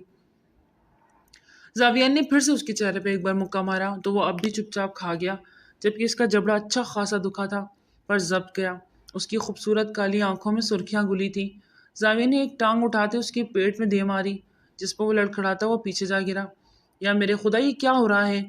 A: زاویان نے پھر سے اس کے چہرے پہ ایک بار مکہ مارا تو وہ اب بھی چپ چاپ کھا گیا، جبکہ اس کا جبڑا اچھا خاصا دکھا تھا پر ضبط گیا۔ اس کی خوبصورت کالی آنکھوں میں سرخیاں گلی تھی۔ زاویان نے ایک ٹانگ اٹھاتے اس کے پیٹ میں دے ماری جس پر وہ لڑکھڑاتا وہ پیچھے جا گرا۔ یا میرے خدا، یہ کیا ہو رہا ہے؟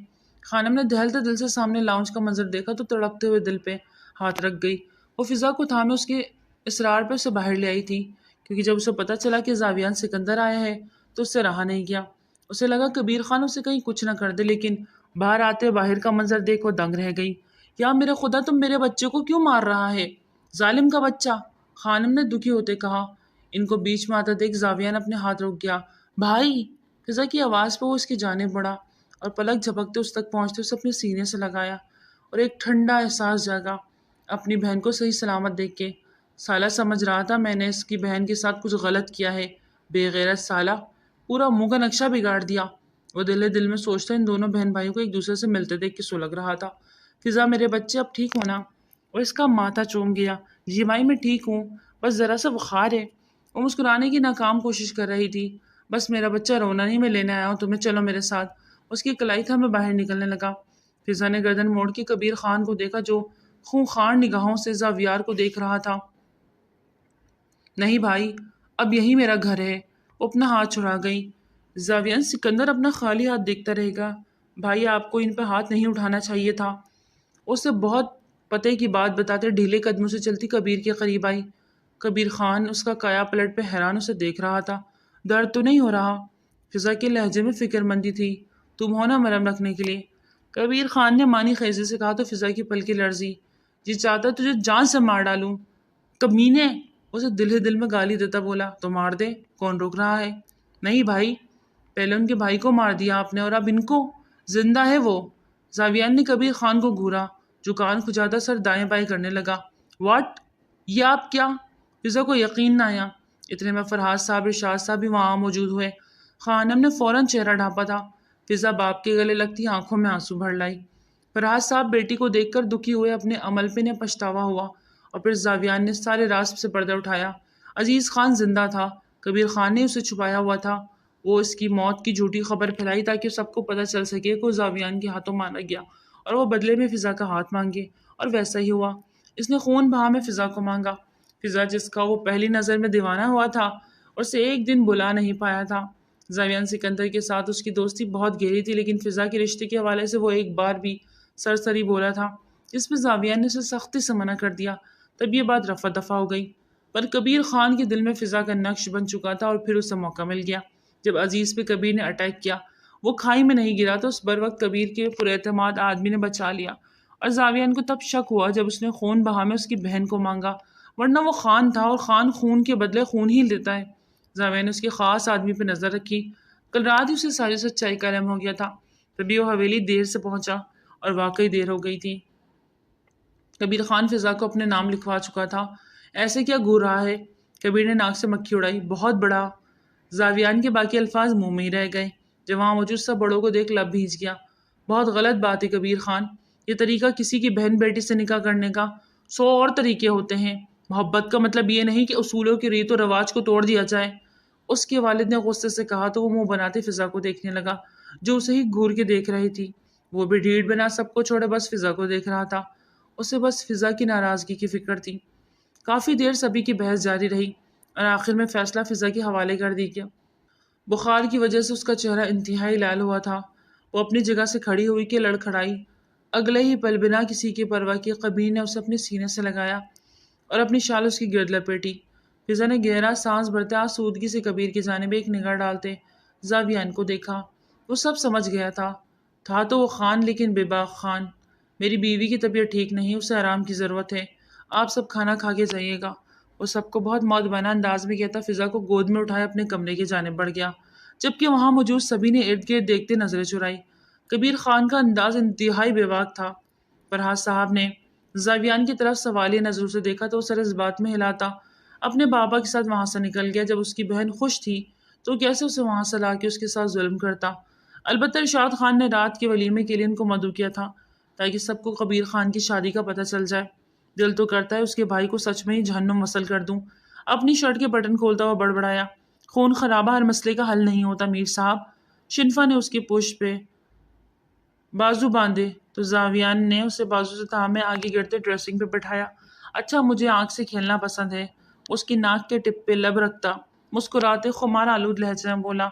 A: خانم نے دہلتے دل سے سامنے لاؤنج کا منظر دیکھا تو تڑپتے ہوئے دل پہ ہاتھ رکھ گئی۔ وہ فضا کو تھامے اس کے اصرار پہ اسے باہر لے آئی تھی، کیونکہ جب اسے پتہ چلا کہ زاویان سکندر آیا ہے تو اس سے رہا نہیں گیا۔ اسے لگا کبیر خان اسے کہیں کچھ نہ کر دے، لیکن باہر آتے باہر کا منظر دیکھ وہ دنگ رہ گئی۔ یا میرے خدا، تم میرے بچے کو کیوں مار رہا ہے؟ ظالم کا بچہ، خانم نے دکھی ہوتے کہا۔ ان کو بیچ میں آتا دیکھ زاویان اپنے ہاتھ رک گیا۔ بھائی! فضا کی آواز پہ وہ اس کی جانب بڑھا اور پلک جھپکتے اس تک پہنچتے اسے اپنے سینے سے لگایا، اور ایک ٹھنڈا احساس جاگا اپنی بہن کو صحیح سلامت دیکھ کے۔ سالہ سمجھ رہا تھا میں نے اس کی بہن کے ساتھ کچھ غلط کیا ہے، بے غیرت سالہ، پورا منہ کا نقشہ بگاڑ دیا۔ وہ دل میں سوچتا ان دونوں بہن بھائیوں کو ایک دوسرے سے ملتے دیکھ کے سلگ رہا تھا۔ فضا میرے بچے اب ٹھیک ہونا؟ اور اس کا ماتھا چوم گیا۔ جی مائی میں ٹھیک ہوں، بس ذرا سا بخار ہے۔ وہ مسکرانے کی ناکام کوشش کر رہی تھی۔ بس میرا بچہ رونا نہیں، میں لینے آیا ہوں تمہیں، چلو میرے ساتھ۔ اس کی کلائی تھا میں باہر نکلنے لگا۔ فضا نے گردن موڑ کے کبیر خان کو دیکھا جو خونخوار نگاہوں سے زاویار کو دیکھ رہا تھا۔ نہیں بھائی، اب یہی میرا گھر ہے۔ وہ اپنا ہاتھ چھڑا گئی۔ زاویان سکندر اپنا خالی ہاتھ دیکھتا رہے گا۔ بھائی آپ کو ان پہ ہاتھ نہیں اٹھانا چاہیے تھا۔ اسے بہت پتے کی بات بتاتے ڈھیلے قدموں سے چلتی کبیر کے قریب آئی۔ کبیر خان اس کا کایا پلٹ پہ حیران اسے دیکھ رہا تھا۔ درد تو نہیں ہو رہا؟ فضا کے لہجے میں فکر مندی تھی۔ تم ہو نا مرہم رکھنے کے لیے؟ کبیر خان نے مانی خیزی سے کہا تو فضا کی پلکیں لرزی۔ جی چاہتا تجھے جان سے مار ڈالوں۔ کمینے! اسے دل ہی دل میں گالی دیتا بولا۔ تو مار دے، کون روک رہا ہے؟ نہیں بھائی، پہلے ان کے بھائی کو مار دیا آپ نے اور اب ان کو۔ زندہ ہے وہ۔ زاویان نے کبیر خان کو گھورا جو کان کھجاتا سر دائیں بائیں کرنے لگا۔ واٹ؟ یہ آپ کیا؟ فضا کو یقین نہ آیا۔ اتنے میں فرحات صاحب ارشاد صاحب بھی وہاں موجود ہوئے۔ خانم نے فوراً چہرہ ڈھانپا تھا۔ فضا باپ کے گلے لگتی آنکھوں میں آنسو بھر لائی۔ فرحات صاحب بیٹی کو دیکھ کر دکھی ہوئے اپنے عمل پہ انہیں پچھتاوا ہوا اور پھر زاویان نے سارے راز سے پردہ اٹھایا۔ عزیز خان زندہ تھا۔ کبیر خان نے اسے چھپایا ہوا تھا۔ وہ اس کی موت کی جھوٹی خبر پھیلائی تاکہ سب کو پتہ چل سکے کہ وہ زاویان کے ہاتھوں مارا گیا اور وہ بدلے میں فضا کا ہاتھ مانگے، اور ویسا ہی ہوا۔ اس نے خون بہا میں فضا کو مانگا۔ فضا جس کا وہ پہلی نظر میں دیوانہ ہوا تھا اور اسے ایک دن بلا نہیں پایا تھا۔ زاویان سکندر کے ساتھ اس کی دوستی بہت گہری تھی، لیکن فضا کے رشتے کے حوالے سے وہ ایک بار بھی سرسری بولا تھا، جس پہ زاویان نے اسے سختی سے منع کر دیا۔ تب یہ بات رفع دفع ہو گئی، پر کبیر خان کے دل میں فضا کا نقش بن چکا تھا اور پھر اسے موقع مل گیا۔ جب عزیز پہ کبیر نے اٹیک کیا، وہ کھائی میں نہیں گرا تو اس بر وقت کبیر کے پراعتماد آدمی نے بچا لیا، اور زاویان کو تب شک ہوا جب اس نے خون بہا میں اس کی بہن کو مانگا، ورنہ وہ خان تھا اور خان خون کے بدلے خون ہی لیتا ہے۔ زاویان نے اس کے خاص آدمی پہ نظر رکھی۔ کل رات ہی اسے ساری سچائی کا علم ہو گیا تھا۔ تبھی وہ حویلی دیر سے پہنچا اور واقعی دیر ہو گئی تھی۔ کبیر خان فضا کو اپنے نام لکھوا چکا تھا۔ ایسے کیا گھور رہا ہے؟ کبیر نے ناک سے مکھی اڑائی۔ بہت بڑا۔ زاویان کے باقی الفاظ منہ میں ہی رہ گئے۔ جب وہاں موجود سب بڑوں کو دیکھ لب بھیج گیا۔ بہت غلط بات ہے کبیر خان، یہ طریقہ کسی کی بہن بیٹی سے نکاح کرنے کا 100 اور طریقے ہوتے ہیں۔ محبت کا مطلب یہ نہیں کہ اصولوں کی ریت و رواج کو توڑ دیا جائے۔ اس کے والد نے غصے سے کہا تو وہ منہ بناتے فضا کو دیکھنے لگا جو اسے ہی گھور کے دیکھ رہی تھی۔ وہ بھی ڈھیڑ بنا سب کو چھوڑے بس فضا کو دیکھ رہا تھا۔ اسے بس فضا کی ناراضگی کی فکر تھی۔ کافی دیر سبھی کی بحث جاری رہی اور آخر میں فیصلہ فضا کے حوالے کر دی گیا۔ بخار کی وجہ سے اس کا چہرہ انتہائی لال ہوا تھا۔ وہ اپنی جگہ سے کھڑی ہوئی کہ لڑکھڑائی۔ اگلے ہی پل بنا کسی کی پرواہ کیے کبیر نے اسے اپنے سینے سے لگایا اور اپنی شال اس کی گرد لپیٹی۔ فضا نے گہرا سانس بھرتے آسودگی سے کبیر کی جانب ایک نگاہ ڈالتے زاویان کو دیکھا۔ وہ سب سمجھ گیا تھا تو وہ خان لیکن بے باک خان۔ میری بیوی کی طبیعت ٹھیک نہیں، اسے آرام کی ضرورت ہے، آپ سب کھانا کھا کے جائیے گا۔ وہ سب کو بہت مؤدبانہ انداز میں کہتا فضا کو گود میں اٹھائے اپنے کمرے کی جانب بڑھ گیا، جبکہ وہاں موجود سبھی نے ارد گرد دیکھتے نظریں چرائی۔ کبیر خان کا انداز انتہائی بے باک تھا۔ فرحات صاحب نے زاویان کی طرف سوالیہ نظروں سے دیکھا تو وہ سر اس بات میں ہلاتا اپنے بابا کے ساتھ وہاں سے نکل گیا۔ جب اس کی بہن خوش تھی تو کیسے اسے وہاں سے لا کے اس کے ساتھ ظلم کرتا؟ البتہ ارشاد خان نے رات کے ولیمے کے لیے ان کو مدعو کیا تھا تاکہ سب کو کبیر خان کی شادی کا پتہ چل جائے۔ دل تو کرتا ہے اس کے بھائی کو سچ میں ہی جہنم وصل کر دوں۔ اپنی شرٹ کے بٹن کھولتا ہوا بڑبڑایا، خون خرابہ ہر مسئلے کا حل نہیں ہوتا میر صاحب۔ شنفا نے اس کی پشت پہ بازو باندھے تو زاویان نے اسے بازو سے تھامے آگے گرتے ڈریسنگ پہ بٹھایا۔ اچھا مجھے آنکھ سے کھیلنا پسند ہے، اس کی ناک کے ٹپ پہ لب رکھتا مسکراتے خمار آلود لہجے میں بولا۔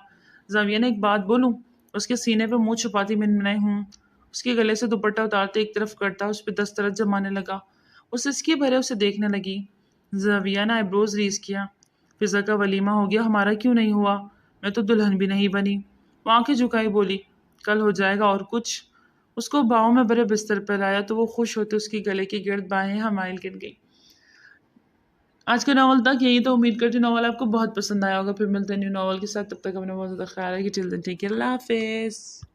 A: زاویان نے ایک بات بولوں؟ اس کے سینے پہ منہ چھپاتی منمنائی اس کے گلے سے دوپٹہ اتارتے ایک طرف کرتا اس پہ دسترس جمانے لگا۔ وہ سسکی بھرے اسے دیکھنے لگی۔ زاویان نے آئیبروز ریز کیا۔ فضا کا ولیمہ ہو گیا، ہمارا کیوں نہیں ہوا؟ میں تو دلہن بھی نہیں بنی۔ وہ آنکھیں جھکائی بولی، کل ہو جائے گا اور کچھ۔ اس کو باہوں میں بھرے بستر پہ لایا تو وہ خوش ہوتے اس کی گلے کے گرد بائیں حمائل گر گئی۔ آج کا ناول تک یہی تو، امید کرتی ہوں ناول آپ کو بہت پسند آیا ہوگا۔ پھر ملتے ہیں نیو ناول کے ساتھ، تب تک اپنا بہت زیادہ خیال رکھیے۔ ٹل دین ٹیک کیئر، اللہ حافظ۔